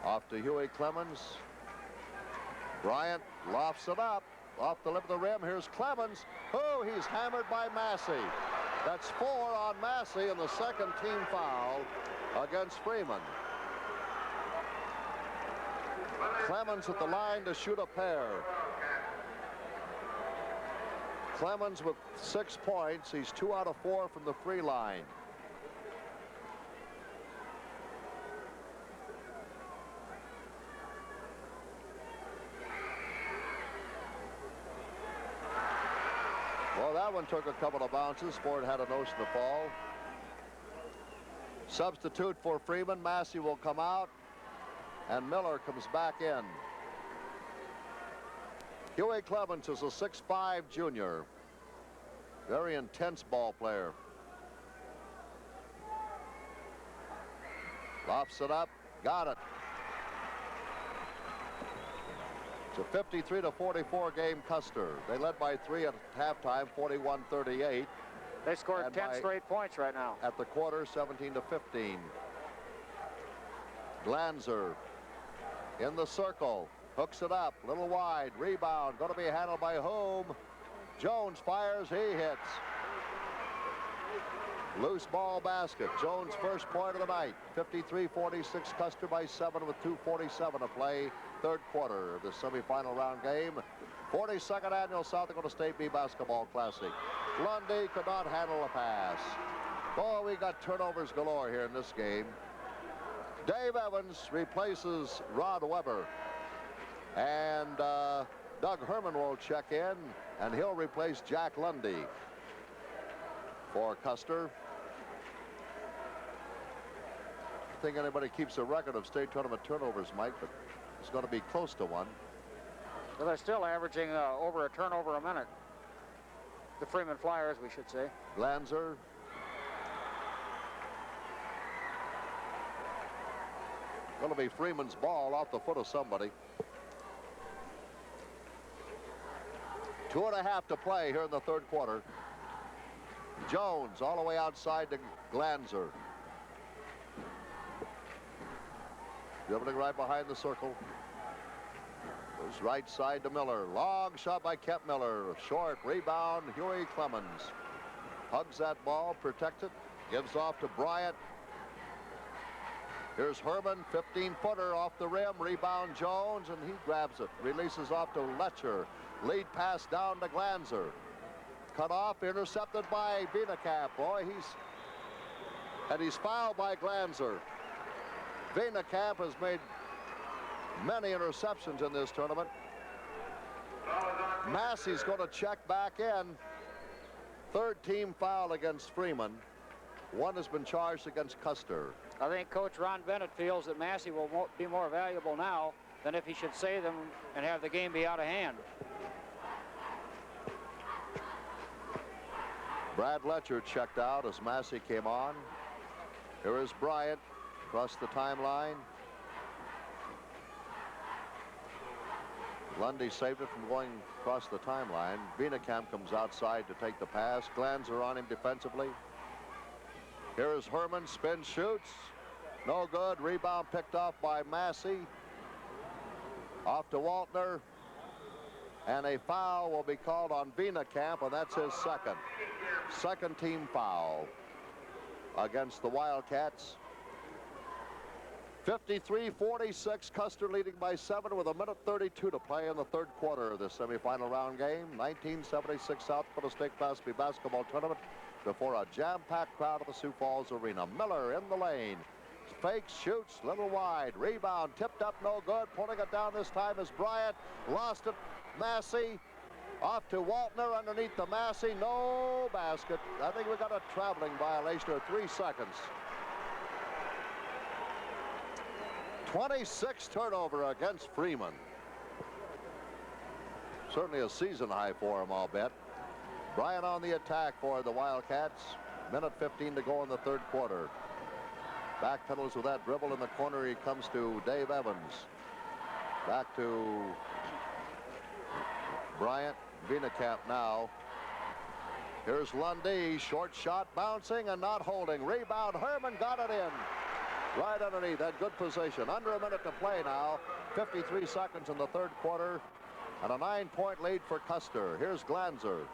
Off to Huey Clemens. Bryant lofts it up off the lip of the rim. Here's Clemens. Oh, he's hammered by Massey. That's 4 on Massey and the second team foul against Freeman. Clemens at the line to shoot a pair. Clemens with 6 points. He's 2 out of 4 from the free line. Well, that one took a couple of bounces. Ford had a notion to fall. Substitute for Freeman. Massey will come out, and Miller comes back in. Huey Clemens is a 6'5" junior. Very intense ball player. Lofts it up. Got it. It's a 53-44 game, Custer. They led by 3 at halftime, 41-38. They scored 10 straight points right now. At the quarter, 17-15. Glanzer in the circle. Hooks it up. Little wide. Rebound. Going to be handled by Home. Jones fires. He hits. Loose ball basket. Jones' first point of the night. 53-46. Custer by 7 with 2:47 to play. Third quarter of the semifinal round game. 42nd annual South Dakota State B Basketball Classic. Lundy could not handle a pass. Oh, we got turnovers galore here in this game. Dave Evans replaces Rod Weber. And Doug Herman will check in, and he'll replace Jack Lundy for Custer. I think anybody keeps a record of state tournament turnovers, Mike, but it's going to be close to one. Well, they're still averaging over a turnover a minute. The Freeman Flyers, we should say. Glanzer. Going to be Freeman's ball off the foot of somebody. 2.5 to play here in the third quarter. Jones all the way outside to Glanzer. Dribbling right behind the circle. Goes right side to Miller. Long shot by Kent Miller. Short rebound, Huey Clemens. Hugs that ball, protects it. Gives off to Bryant. Here's Herman, 15-footer off the rim. Rebound Jones, and he grabs it. Releases off to Letcher. Lead pass down to Glanzer. Cut off, intercepted by Viennekamp. Boy, he's fouled by Glanzer. Viennekamp has made many interceptions in this tournament. Massey's going to check back in. Third team foul against Freeman. One has been charged against Custer. I think Coach Ron Bennett feels that Massey will be more valuable now than if he should save them and have the game be out of hand. Brad Letcher checked out as Massey came on. Here is Bryant across the timeline. Lundy saved it from going across the timeline. Viennekamp comes outside to take the pass. Glanzer on him defensively. Here is Herman, spin shoots. No good. Rebound picked off by Massey. Off to Waltner. And a foul will be called on Viennekamp, and that's his second. Second team foul against the Wildcats. 53-46, Custer leading by 7 with 1:32 to play in the third quarter of this semifinal round game. 1976 South Dakota State Class B basketball tournament before a jam-packed crowd at the Sioux Falls Arena. Miller in the lane. Fakes, shoots, little wide. Rebound, tipped up, no good. Pulling it down this time is Bryant. Lost it, Massey. Off to Waltner underneath the Massey. No basket. I think we got a traveling violation of 3 seconds. 26 turnover against Freeman. Certainly a season high for him, I'll bet. Bryant on the attack for the Wildcats. 1:15 to go in the third quarter. Backpedals with that dribble in the corner. He comes to Dave Evans. Back to Bryant. Viennekamp now. Here's Lundy. Short shot bouncing and not holding. Rebound. Herman got it in. Right underneath that good position. Under a minute to play now. 53 seconds in the third quarter. And a 9-point lead for Custer. Here's Glanzer.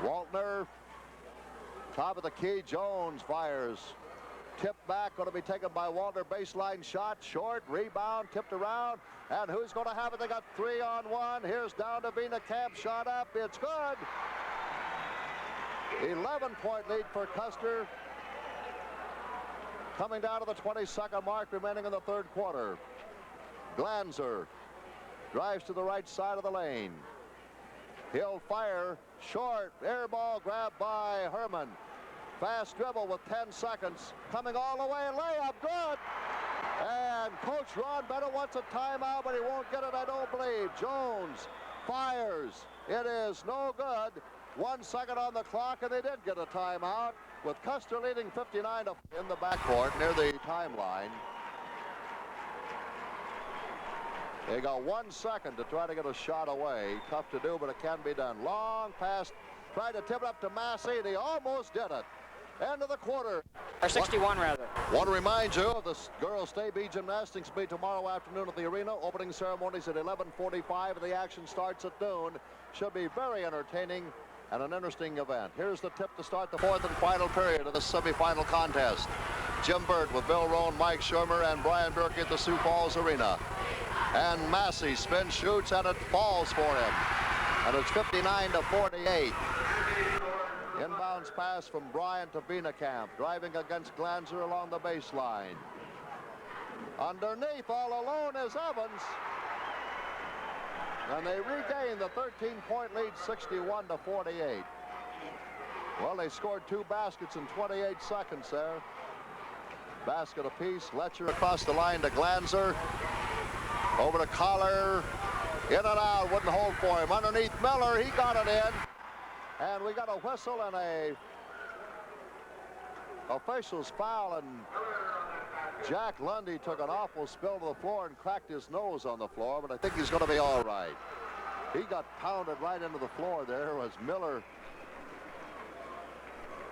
Waltner. Top of the key. Jones fires. Tipped back. Going to be taken by Waltner. Baseline shot. Short. Rebound. Tipped around. And who's going to have it? They got 3-on-1. Here's down to Viennekamp. Shot up. It's good. 11-point lead for Custer. Coming down to the 22nd mark remaining in the third quarter. Glanzer drives to the right side of the lane. He'll fire short. Air ball grabbed by Herman. Fast dribble with 10 seconds. Coming all the way. Layup good. And Coach Ron Bennett wants a timeout, but he won't get it, I don't believe. Jones fires. It is no good. 1 second on the clock, and they did get a timeout with Custer leading 59 in the backcourt near the timeline. They got 1 second to try to get a shot away. Tough to do, but it can be done. Long pass, tried to tip it up to Massey, and he almost did it. End of the quarter. Or 61 rather. Want to remind you of the girls' State B gymnastics meet tomorrow afternoon at the arena. Opening ceremonies at 11:45, and the action starts at noon. Should be very entertaining and an interesting event. Here's the tip to start the fourth and final period of the semifinal contest. Jim Burt with Bill Rohn, Mike Shermer, and Brian Burke at the Sioux Falls Arena. And Massey spin shoots, and it falls for him. And it's 59-48. Inbound Bounce pass from Bryant to Bienekamp. Driving against Glanzer along the baseline. Underneath, all alone, is Evans. And they regain the 13-point lead, 61-48. Well, they scored 2 baskets in 28 seconds there. Basket apiece. Letcher across the line to Glanzer. Over to Collar. In and out. Wouldn't hold for him. Underneath Miller. He got it in. And we got a whistle and a official's foul. And Jack Lundy took an awful spill to the floor and cracked his nose on the floor. But I think he's going to be all right. He got pounded right into the floor there as Miller.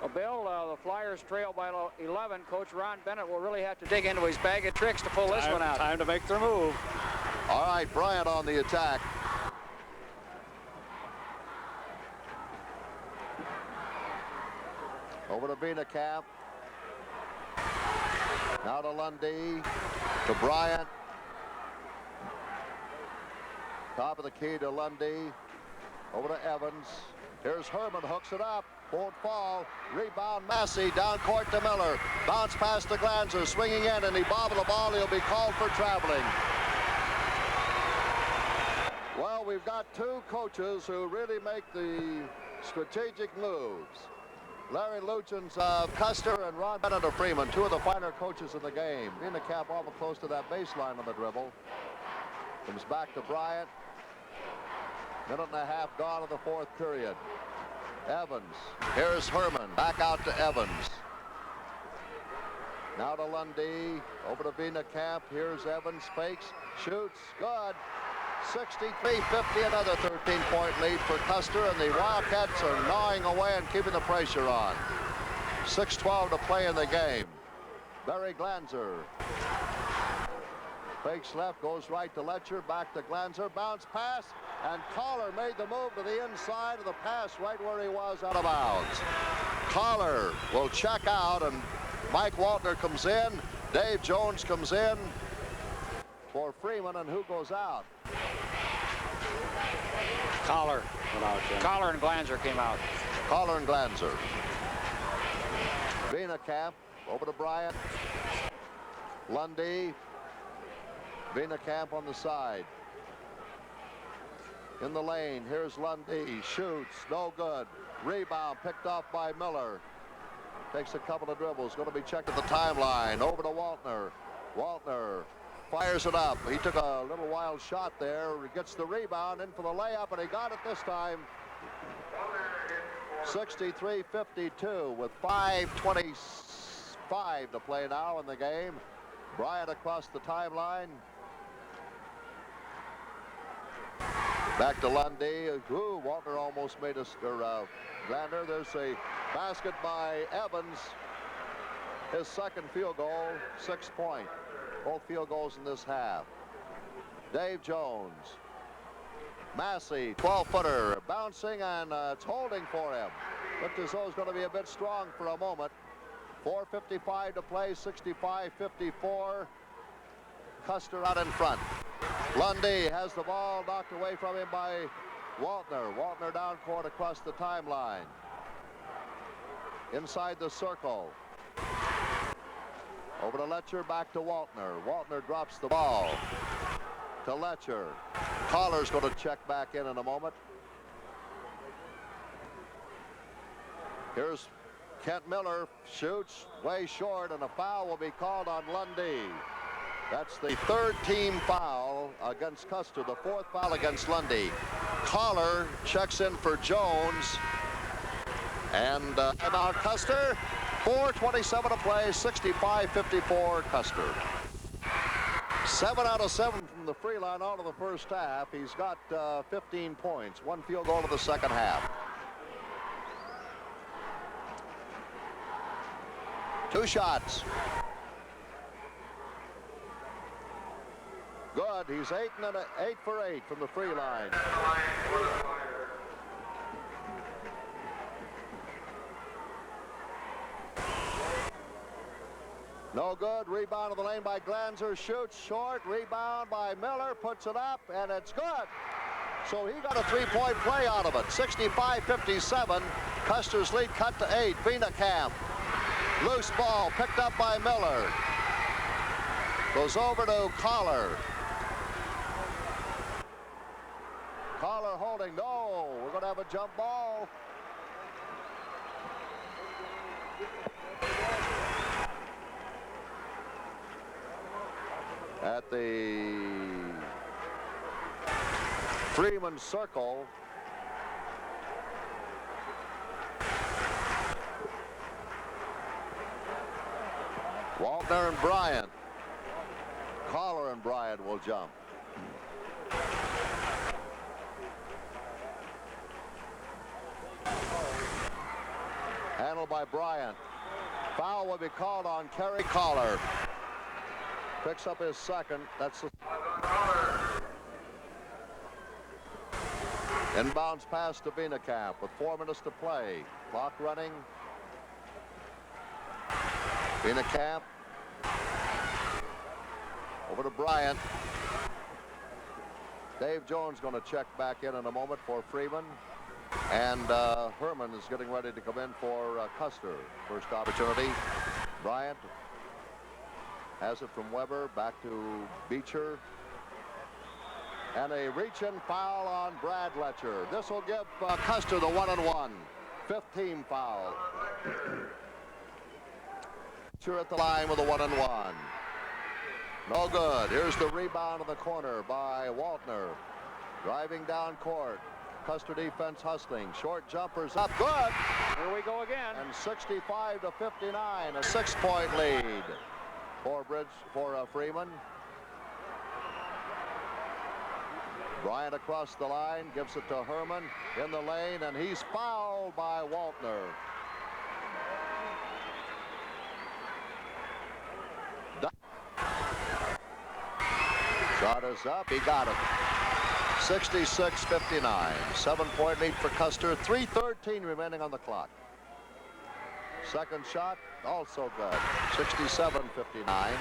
Well, Bill, the Flyers trail by 11. Coach Ron Bennett will really have to dig into his bag of tricks to pull this one out. Time to make their move. All right, Bryant on the attack. Over to Bienekamp. Now to Lundy. To Bryant. Top of the key to Lundy. Over to Evans. Here's Herman, hooks it up. Won't fall. Rebound, Massey. Down court to Miller. Bounce pass to Glanzer. Swinging in, and he bobbled the ball. He'll be called for traveling. Well, we've got 2 coaches who really make the strategic moves. Larry Luchins of Custer and Ron Bennett of Freeman, 2 of the finer coaches in the game. Bienekamp awful close to that baseline on the dribble. Comes back to Bryant. Minute and a half gone in the 4th period. Evans. Here's Herman. Back out to Evans. Now to Lundy. Over to Bienekamp. Here's Evans. Fakes. Shoots. Good. 63-50. Another 13-point lead for Custer. And the Wildcats are gnawing away and keeping the pressure on. 6:12 to play in the game. Barry Glanzer. Fakes left. Goes right to Letcher. Back to Glanzer. Bounce pass. And Collar made the move to the inside of the pass right where he was out of bounds. Collar will check out, and Mike Waltner comes in. Dave Jones comes in for Freeman, and who goes out? Collar. Collar and Glanzer came out. Collar and Glanzer. Bienekamp over to Bryant. Lundy. Bienekamp on the side. In the lane, here's Lundy. Shoots, no good. Rebound picked off by Miller. Takes a couple of dribbles, going to be checked at the timeline. Over to Waltner. Waltner fires it up. He took a little wild shot there. He gets the rebound in for the layup, and he got it this time. 63-52 with 5:25 to play now in the game. Bryant across the timeline. Back to Lundy. Ooh, Waltner almost made a Glander. There's a basket by Evans. His 2nd field goal, 6-point. Both field goals in this half. Dave Jones. Massey, 12-footer, bouncing, and it's holding for him. Looked as though it's going to be a bit strong for a moment. 4:55 to play, 65-54. Custer out in front. Lundy has the ball knocked away from him by Waltner. Waltner down court across the timeline. Inside the circle. Over to Letcher, back to Waltner. Waltner drops the ball to Letcher. Collar's going to check back in a moment. Here's Kent Miller, shoots way short, and a foul will be called on Lundy. That's the 3rd team foul against Custer, the 4th foul against Lundy. Collar checks in for Jones. And now Custer, 4:27 to play, 65-54 Custer. 7 out of 7 from the free line out of the first half. He's got 15 points, 1 field goal to the second half. 2 shots. Good. He's 8 for 8 from the free line. No good. Rebound of the lane by Glanzer. Shoots short. Rebound by Miller. Puts it up, and it's good. So he got a three-point play out of it. 65-57. Custer's lead cut to 8. Veenekamp. Loose ball picked up by Miller. Goes over to Collar. Collar holding. No, we're going to have a jump ball. At the Freeman circle. Waltner and Bryant. Collar and Bryant will jump. Handled by Bryant. Foul will be called on Kerry Collar. Picks up his second. That's the inbounds pass to Veenekamp with 4 minutes to play. Clock running. Veenekamp. Over to Bryant. Dave Jones going to check back in a moment for Freeman. And Herman is getting ready to come in for Custer. First opportunity. Bryant has it from Weber back to Beecher. And a reach-in foul on Brad Letcher. This will give Custer the 1-and-1. 5th team foul. Letcher at the line with a 1-and-1. No good. Here's the rebound in the corner by Waltner. Driving down court. Custer defense hustling. Short jumpers up. Good. Here we go again. And 65-59. A 6-point lead for Freeman. Bryant across the line. Gives it to Herman in the lane. And he's fouled by Waltner. Shot is up. He got it. 66-59. 7-point lead for Custer. 3:13 remaining on the clock. Second shot also good. 67-59.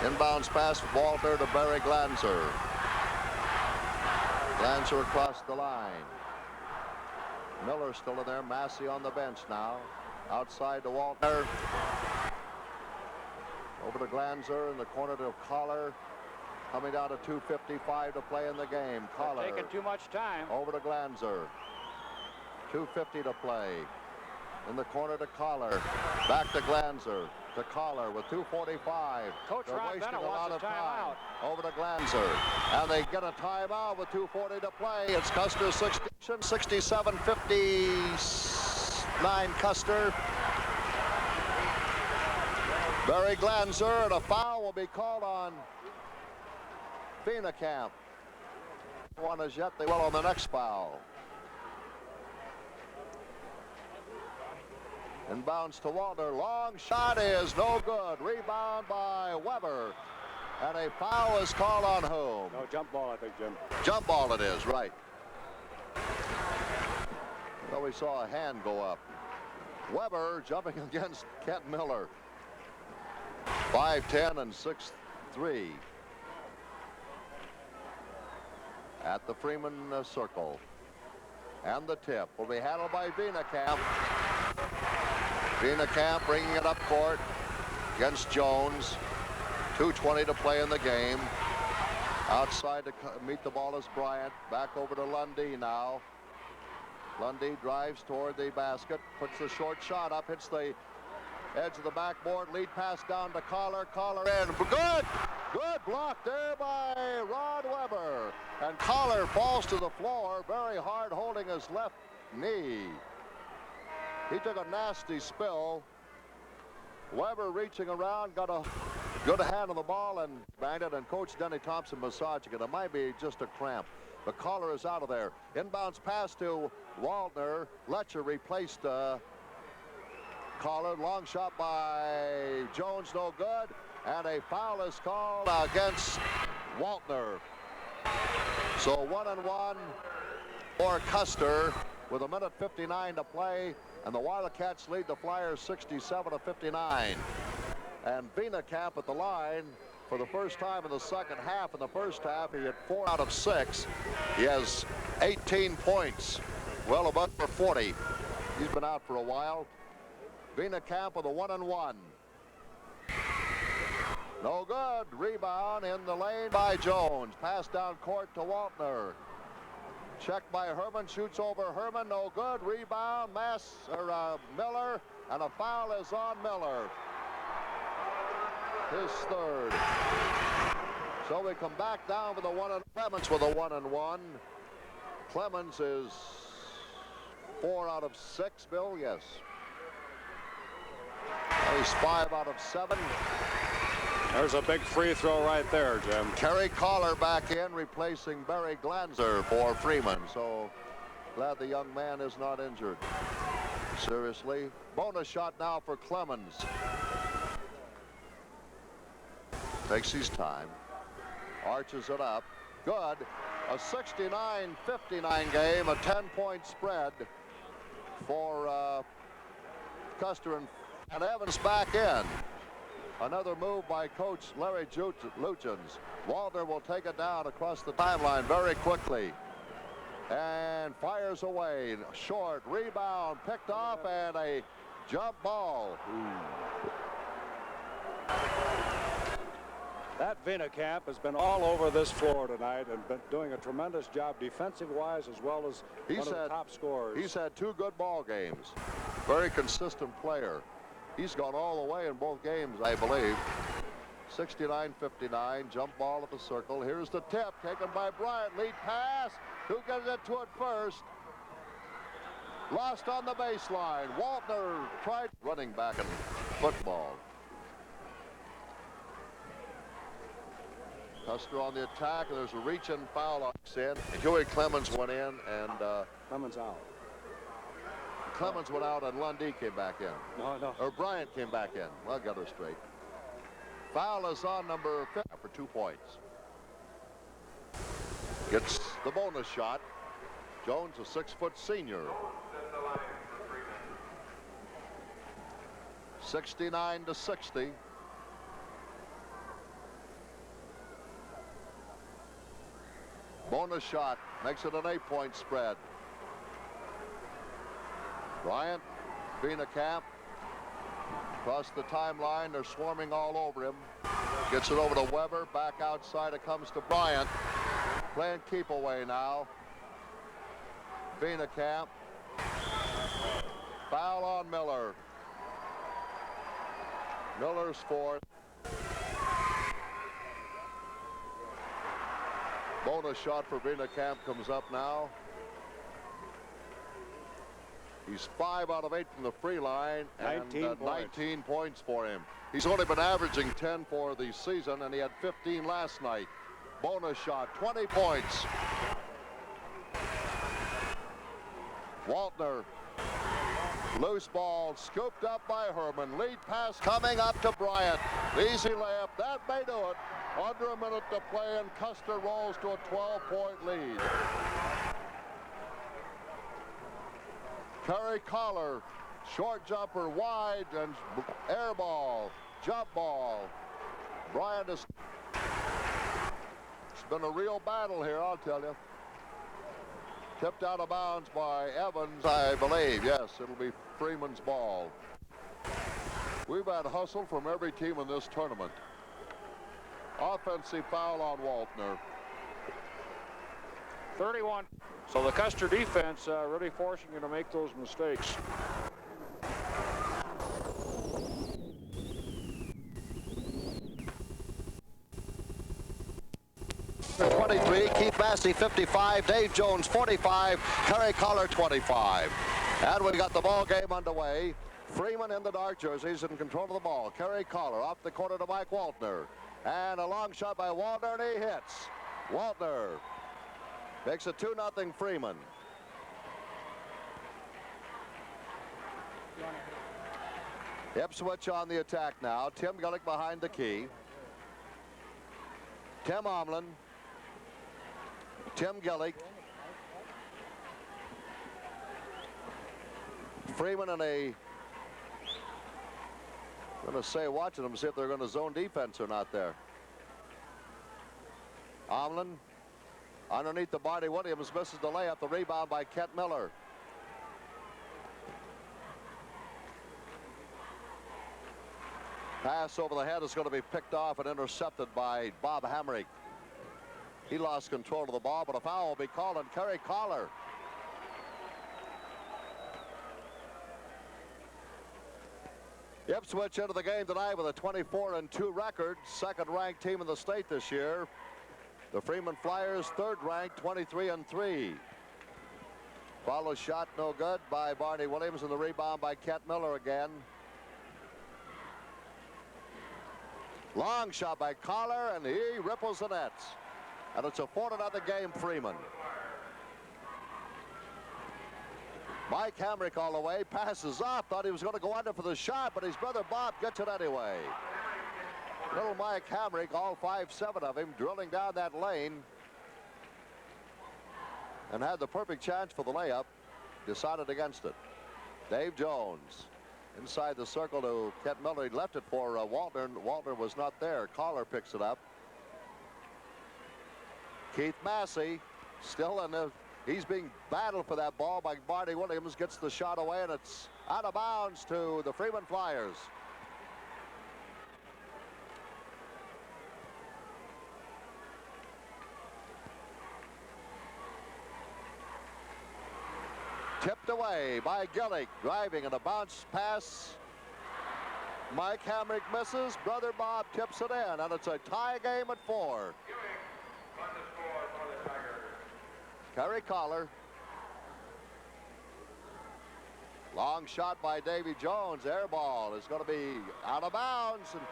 Inbounds pass from Walter to Barry Glanzer. Glanzer across the line. Miller still in there. Massey on the bench now. Outside to Walter. Over to Glanzer in the corner to Collar. Coming down to 2:55 to play in the game. Collar. Taking too much time. Over to Glanzer. 2:50 to play. In the corner to Collar. Back to Glanzer. To Collar with 2:45. Coach They're Ron wasting Bennett a lot wants of a time. timeout. Over to Glanzer. And they get a timeout with 2:40 to play. It's Custer 67-59 Custer. Barry Glanzer, and a foul will be called on Veenekamp. One as yet. They will on the next foul. Inbounds to Walter. Long shot is no good. Rebound by Weber. And a foul is called on whom? No, jump ball, I think, Jim. Jump ball it is, right. Well, we saw a hand go up. Weber jumping against Kent Miller. 5'10" and 6'3". At the Freeman circle. And the tip will be handled by Veenekamp. Veenekamp bringing it up court against Jones. 2:20 to play in the game. Outside to meet the ball is Bryant. Back over to Lundy now. Lundy drives toward the basket. Puts the short shot up. Hits the edge of the backboard. Lead pass down to Collar. Collar in. Good! Good block there by Rod Weber. And Collar falls to the floor very hard, holding his left knee. He took a nasty spill. Weber reaching around, got a good hand on the ball and banged it. And Coach Denny Thompson massaging it. It might be just a cramp. The Collar is out of there. Inbounds pass to Waldner. Letcher replaced Collar. Long shot by Jones, no good. And a foul is called against Waltner. So 1-and-1 for Custer with 1:59 to play. And the Wildcats lead the Flyers 67-59. And Veenekamp at the line for the first time in the second half. In the first half, he hit 4 out of 6. He has 18 points, well above for 40. He's been out for a while. Camp with a 1-and-1. No good. Rebound in the lane by Jones. Pass down court to Waltner. Checked by Herman. Shoots over Herman. No good. Rebound. Miller. And a foul is on Miller. His third. So we come back down with a 1-and Clemens with a 1-and-1. Clemens is 4 out of 6, Bill. Yes. He's 5 out of 7. There's a big free throw right there, Jim. Kerry Collar back in, replacing Barry Glanzer for Freeman. So glad the young man is not injured seriously. Bonus shot now for Clemens. Takes his time. Arches it up. Good. A 69-59 game, a 10-point spread for Custer and Evans back in. Another move by Coach Larry Luchins. Waltner will take it down across the timeline very quickly. And fires away. Short rebound picked off and a jump ball. That Camp has been all over this floor tonight and been doing a tremendous job defensive-wise as well as one of the top scorers. He's had 2 good ball games. Very consistent player. He's gone all the way in both games, I believe. 69-59, jump ball at the circle. Here's the tip taken by Bryant. Lead pass. Who gets it to it first? Lost on the baseline. Waltner tried running back in football. Custer on the attack, and there's a reach-in foul in. Huey Clemens went in, and Clemens out. Clemens went out, and Lundy came back in. No. Or Bryant came back in. Well, I got her straight. Foul is on number 5 for 2 points. Gets the bonus shot. Jones, a 6-foot senior. 69-60. Bonus shot makes it an 8-point spread. Bryant, Camp, across the timeline. They're swarming all over him. Gets it over to Weber. Back outside it comes to Bryant. Playing keep away now. Camp. Foul on Miller. Miller's fourth. Bonus shot for Camp comes up now. He's 5 out of 8 from the free line, and 19 points for him. He's only been averaging 10 for the season, and he had 15 last night. Bonus shot, 20 points. Waltner, loose ball, scooped up by Herman. Lead pass coming up to Bryant. Easy layup, that may do it. Under a minute to play, and Custer rolls to a 12-point lead. Kerry Collar, short jumper wide, and air ball, jump ball. Bryant has... It's been a real battle here, I'll tell you. Tipped out of bounds by Evans, I believe. Yes, it'll be Freeman's ball. We've had hustle from every team in this tournament. Offensive foul on Waltner. 31. So the Custer defense really forcing you to make those mistakes. Keith Massey 55, Dave Jones 45, Kerry Collar 25. And we got the ball game underway. Freeman in the dark jerseys in control of the ball. Kerry Collar off the corner to Mike Waltner. And a long shot by Waltner, and he hits. Waltner makes it 2-0 Freeman. Ipswich on the attack now. Tim Gullick behind the key. Tim Omlin. Tim Gillick. Freeman and I'm going to say, watching them, see if they're going to zone defense or not there. Omlin underneath the Barney Williams, misses the layup. The rebound by Kent Miller. Pass over the head is going to be picked off and intercepted by Bob Hamrick. He lost control of the ball, but a foul will be called on Kerry Collar. Ipswich into the game tonight with a 24-2 record, second-ranked team in the state this year. The Freeman Flyers, third-ranked, 23-3. Follow shot no good by Barney Williams, and the rebound by Kent Miller again. Long shot by Collar, and he ripples the nets. And it's a 4-0 game, Freeman. Mike Hamrick all the way, passes off, thought he was going to go under for the shot, but his brother Bob gets it anyway. Little Mike Hamrick, all 5'7" of him, drilling down that lane. And had the perfect chance for the layup, decided against it. Dave Jones. Inside the circle to Kent Miller. He left it for Waltner. Waltner was not there. Collar picks it up. Keith Massey still in the... He's being battled for that ball by Barney Williams. Gets the shot away, and it's out of bounds to the Freeman Flyers. Tipped away by Gillick, driving and a bounce pass. Mike Hamrick misses. Brother Bob tips it in, and it's a tie game at 4. Kerry Collar. Long shot by Davy Jones. Air ball is going to be out of bounds, and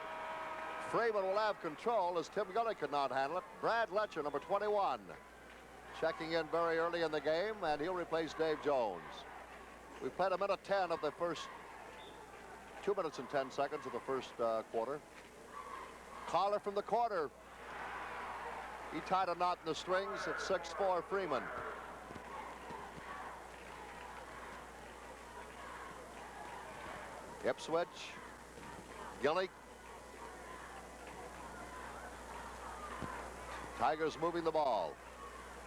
Freeman will have control as Tim Gillick could not handle it. Brad Letcher, number 21. Checking in very early in the game, and he'll replace Dave Jones. We played a minute 10 of the first, 2 minutes and 10 seconds of the first quarter. Collar from the corner. He tied a knot in the strings at 6-4 Freeman. Ipswich. Gillick. Tigers moving the ball.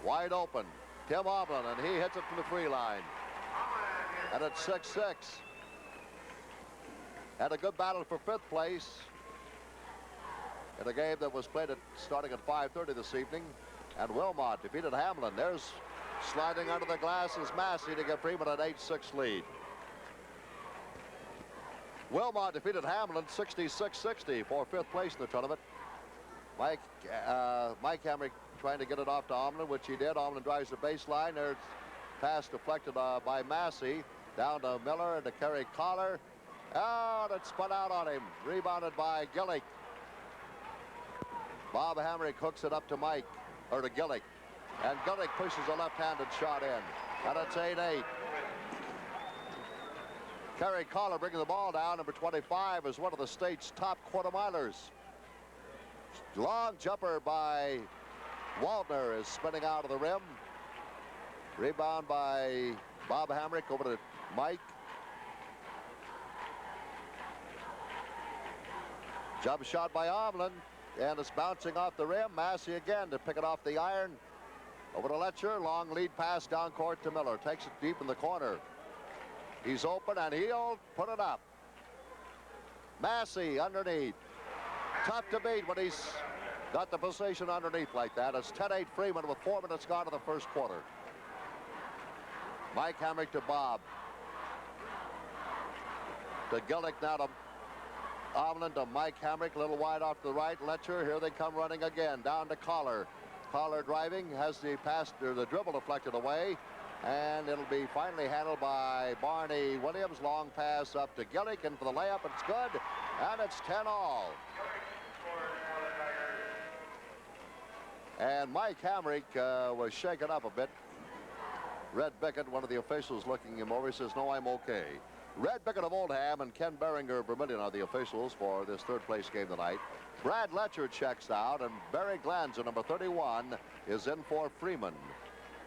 Wide open. Tim Omlin, and he hits it from the free line. And it's 6-6. Had a good battle for 5th place in a game that was played starting at 5:30 this evening. And Wilmot defeated Hamlin. There's sliding under the glass is Massey to give Freeman an 8-6 lead. Wilmot defeated Hamlin 66-60 for 5th place in the tournament. Mike Hamrick trying to get it off to Omlin, which he did. Omlin drives the baseline. There's pass deflected by Massey. Down to Miller and to Kerry Collar. Oh, and it spun out on him. Rebounded by Gillick. Bob Hamrick hooks it up to Gillick. And Gillick pushes a left-handed shot in. And it's 8-8. Kerry Collar bringing the ball down. Number 25 is one of the state's top quarter-milers. Long jumper by Waltner is spinning out of the rim. Rebound by Bob Hamrick over to Mike. Jump shot by Omlin, and it's bouncing off the rim. Massey again to pick it off the iron. Over to Letcher. Long lead pass down court to Miller. Takes it deep in the corner. He's open, and he'll put it up. Massey underneath. Tough to beat when he's got the position underneath like that. It's 10-8 Freeman with 4 minutes gone in the first quarter. Mike Hamrick to Bob. To Gillick, now to Omlin, to Mike Hamrick, a little wide off to the right. Letcher, here they come running again. Down to Collar. Collar driving, has the pass, or the dribble deflected away. And it'll be finally handled by Barney Williams. Long pass up to Gillick, and for the layup, it's good. And it's 10-all. And Mike Hamrick was shaken up a bit. Red Bickett, one of the officials, looking him over. He says, "No, I'm okay." Red Bickett of Oldham and Ken Beringer of Vermillion are the officials for this 3rd place game tonight. Brad Letcher checks out, and Barry Glanzer, number 31, is in for Freeman.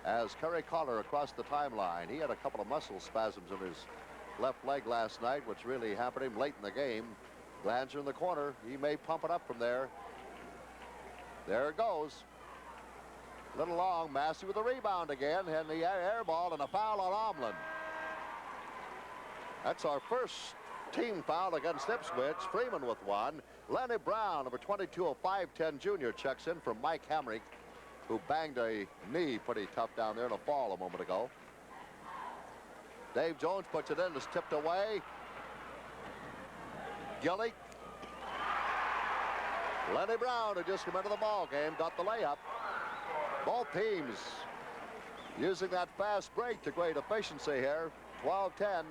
As Kerry Collar across the timeline, he had a couple of muscle spasms in his left leg last night, which really hampered him late in the game. Glanzer in the corner. He may pump it up from there. There it goes. A little long. Massey with a rebound again, and the air ball and a foul on Omlin. That's our first team foul against Ipswich. Freeman with one. Lenny Brown, number 22, a 5'10 junior, checks in from Mike Hamrick, who banged a knee pretty tough down there in a fall a moment ago. Dave Jones puts it in. It's tipped away. Gillick. Lenny Brown, who just come into the ball game, got the layup. Both teams using that fast break to great efficiency here. 12-10.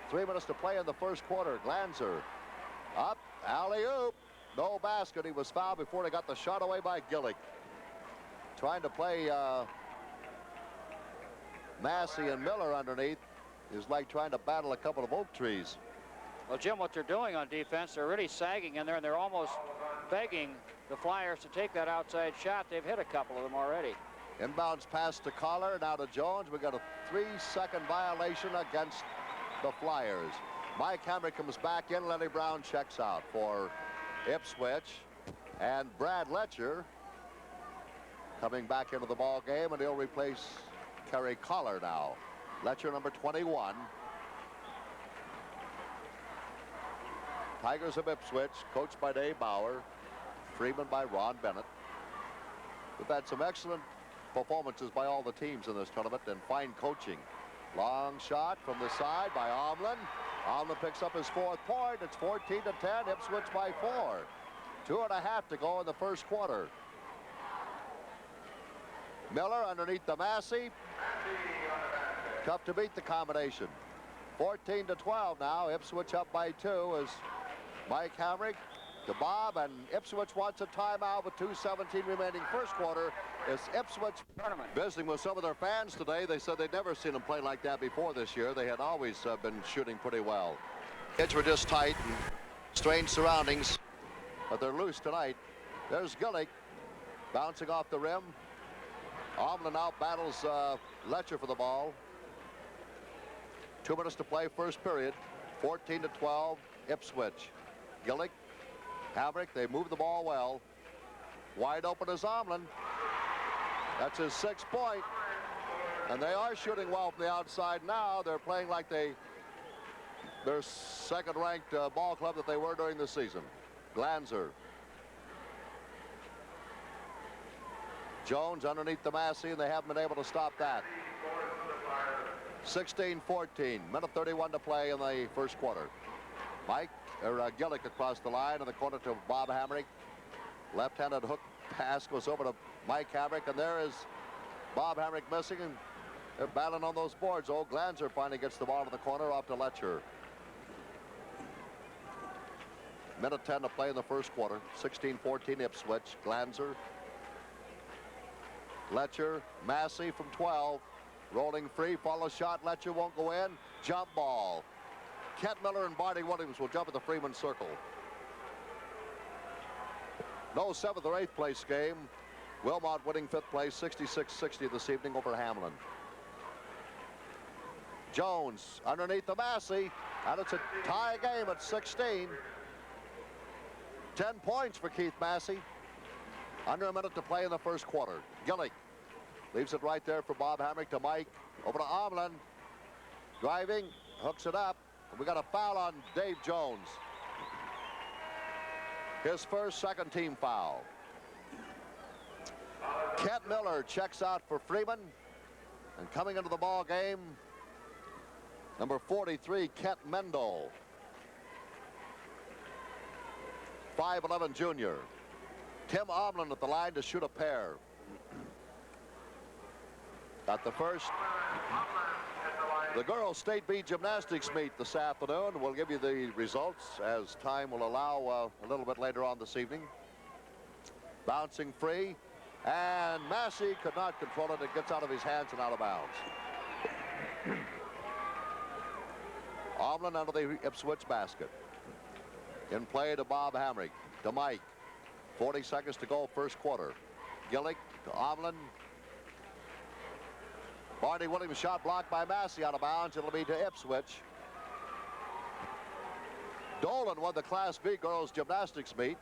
3 minutes to play in the first quarter. Glanzer up, alley-oop. No basket. He was fouled before they got the shot away by Gillick. Trying to play Massey and Miller underneath is like trying to battle a couple of oak trees. Well, Jim, what they're doing on defense, they're really sagging in there, and they're almost begging the Flyers to take that outside shot. They've hit a couple of them already. Inbounds pass to Collar, now to Jones. We got a 3-second violation against the Flyers. Mike Hamrick comes back in. Lenny Brown checks out for Ipswich. And Brad Letcher coming back into the ball game, and he'll replace Kerry Collar now. Letcher, number 21. Tigers of Ipswich, coached by Dave Bauer. Freeman by Ron Bennett. We've had some excellent performances by all the teams in this tournament, and fine coaching. Long shot from the side by Omlin. Omlin picks up his 4th point. It's 14-10. Ipswich by 4. 2.5 to go in the first quarter. Miller underneath the Massey. Tough to beat the combination. 14-12 now. Ipswich up by 2 as Mike Hamrick to Bob, and Ipswich wants a timeout with 2:17 remaining first quarter. It's Ipswich tournament. Visiting with some of their fans today, they said they'd never seen them play like that before this year. They had always been shooting pretty well. Kids were just tight and strange surroundings, but they're loose tonight. There's Gillick bouncing off the rim. Omlin out battles Letcher for the ball. 2 minutes to play, first period. 14-12, Ipswich. Gillick, Hamrick, they move the ball well. Wide open is Omlin. That's his 6th point. And they are shooting well from the outside now. They're playing like their second-ranked ball club that they were during the season. Glanzer. Jones underneath the Massey, and they haven't been able to stop that. 16-14, minute 31 to play in the first quarter. Gillick across the line in the corner to Bob Hamrick. Left-handed hook pass goes over to Mike Hamrick, and there is Bob Hamrick missing, and they're battling on those boards. Oh, Glanzer finally gets the ball in the corner off to Letcher. Minute 10 to play in the first quarter. 16-14 Ipswich. Glanzer. Letcher, Massey from 12. Rolling free, follow shot. Letcher won't go in. Jump ball. Kent Miller and Barney Williams will jump at the Freeman circle. No 7th or 8th place game. Wilmot winning 5th place, 66-60 this evening over Hamlin. Jones underneath the Massey, and it's a tie game at 16. 10 points for Keith Massey. Under a minute to play in the first quarter. Gillick leaves it right there for Bob Hamrick to Mike. Over to Omlin. Driving, hooks it up. And we got a foul on Dave Jones. His first second team foul. Kent Miller checks out for Freeman. And coming into the ball game, number 43, Kent Mendel. 5'11 junior. Tim Omlin at the line to shoot a pair. Got the first. The girls' state B gymnastics meet this afternoon. We'll give you the results as time will allow a little bit later on this evening. Bouncing free, and Massey could not control it. It gets out of his hands and out of bounds. Omlin under the Ipswich basket. In play to Bob Hamrick, to Mike. 40 seconds to go, first quarter. Gillick to Omlin. Barney Williams shot blocked by Massey out of bounds. It'll be to Ipswich. Dolan won the Class B girls gymnastics meet.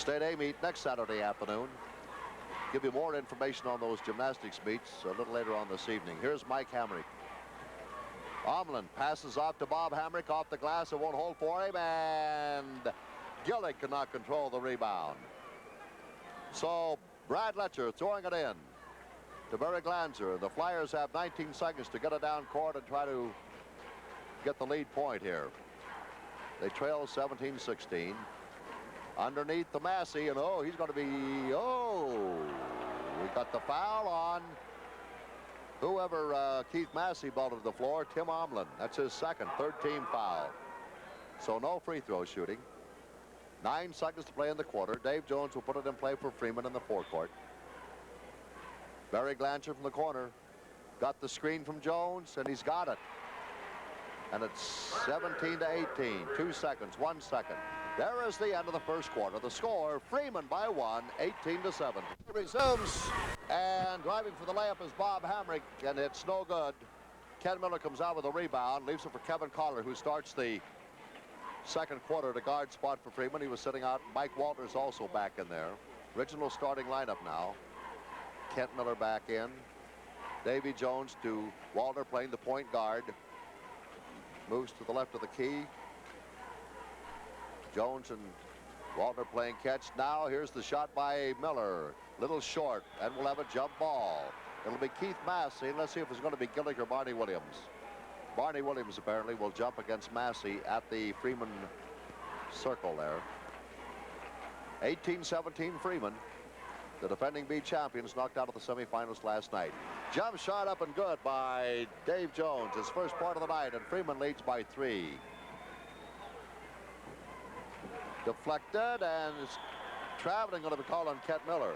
State A meet next Saturday afternoon. Give you more information on those gymnastics meets a little later on this evening. Here's Mike Hamrick. Omlin passes off to Bob Hamrick off the glass. It won't hold for him, and Gillick cannot control the rebound. So Brad Letcher throwing it in to Barry Glanzer. The Flyers have 19 seconds to get it down court and try to get the lead point here. They trail 17-16. Underneath the Massey, and he's going to be, we got the foul on whoever Keith Massey balled to the floor, Tim Omlin. That's his second, third team foul. So no free throw shooting. 9 seconds to play in the quarter. Dave Jones will put it in play for Freeman in the forecourt. Barry Glancher from the corner. Got the screen from Jones, and he's got it. And it's 17-18. 2 seconds, 1 second. There is the end of the first quarter. The score, Freeman by 1, 18-7. He resumes, and driving for the layup is Bob Hamrick, and it's no good. Ken Miller comes out with a rebound, leaves it for Kevin Collar, who starts the second quarter at a guard spot for Freeman. He was sitting out. Mike Walters also back in there. Original starting lineup now. Kent Miller back in. Davy Jones to Walter playing the point guard. Moves to the left of the key. Jones and Walter playing catch. Now here's the shot by Miller. Little short, and we'll have a jump ball. It'll be Keith Massey. Let's see if it's going to be Gillick or Barney Williams. Barney Williams apparently will jump against Massey at the Freeman circle there. 18-17 Freeman. The defending B champions knocked out of the semifinals last night. Jump shot up and good by Dave Jones. His first point of the night, and Freeman leads by 3. Deflected, and traveling going to be called on Kent Miller.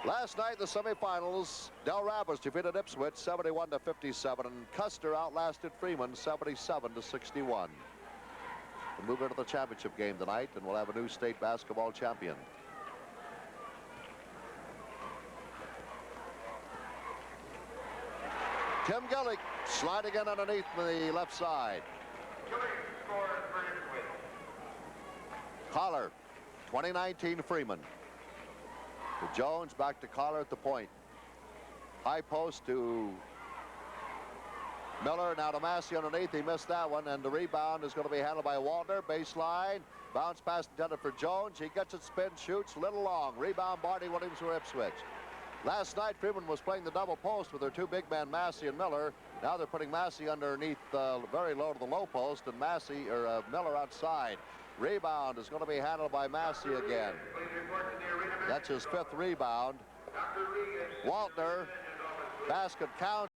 Last night, the semifinals, Del Rabbits defeated Ipswich 71-57, and Custer outlasted Freeman 77-61. We'll move into the championship game tonight, and we'll have a new state basketball champion. Tim Gillick sliding in underneath the left side. Collar, 2019 Freeman. To Jones, back to Collar at the point. High post to Miller, now to Massey underneath. He missed that one, and the rebound is going to be handled by Walter. Baseline, bounce pass intended for Jones. He gets it, spin, shoots, little long. Rebound, Barney Williams for Ipswich. Last night, Freeman was playing the double post with their 2 big men, Massey and Miller. Now they're putting Massey underneath, very low to the low post, and Miller outside. Rebound is going to be handled by Massey again. That's his 5th rebound. Waltner, basket count.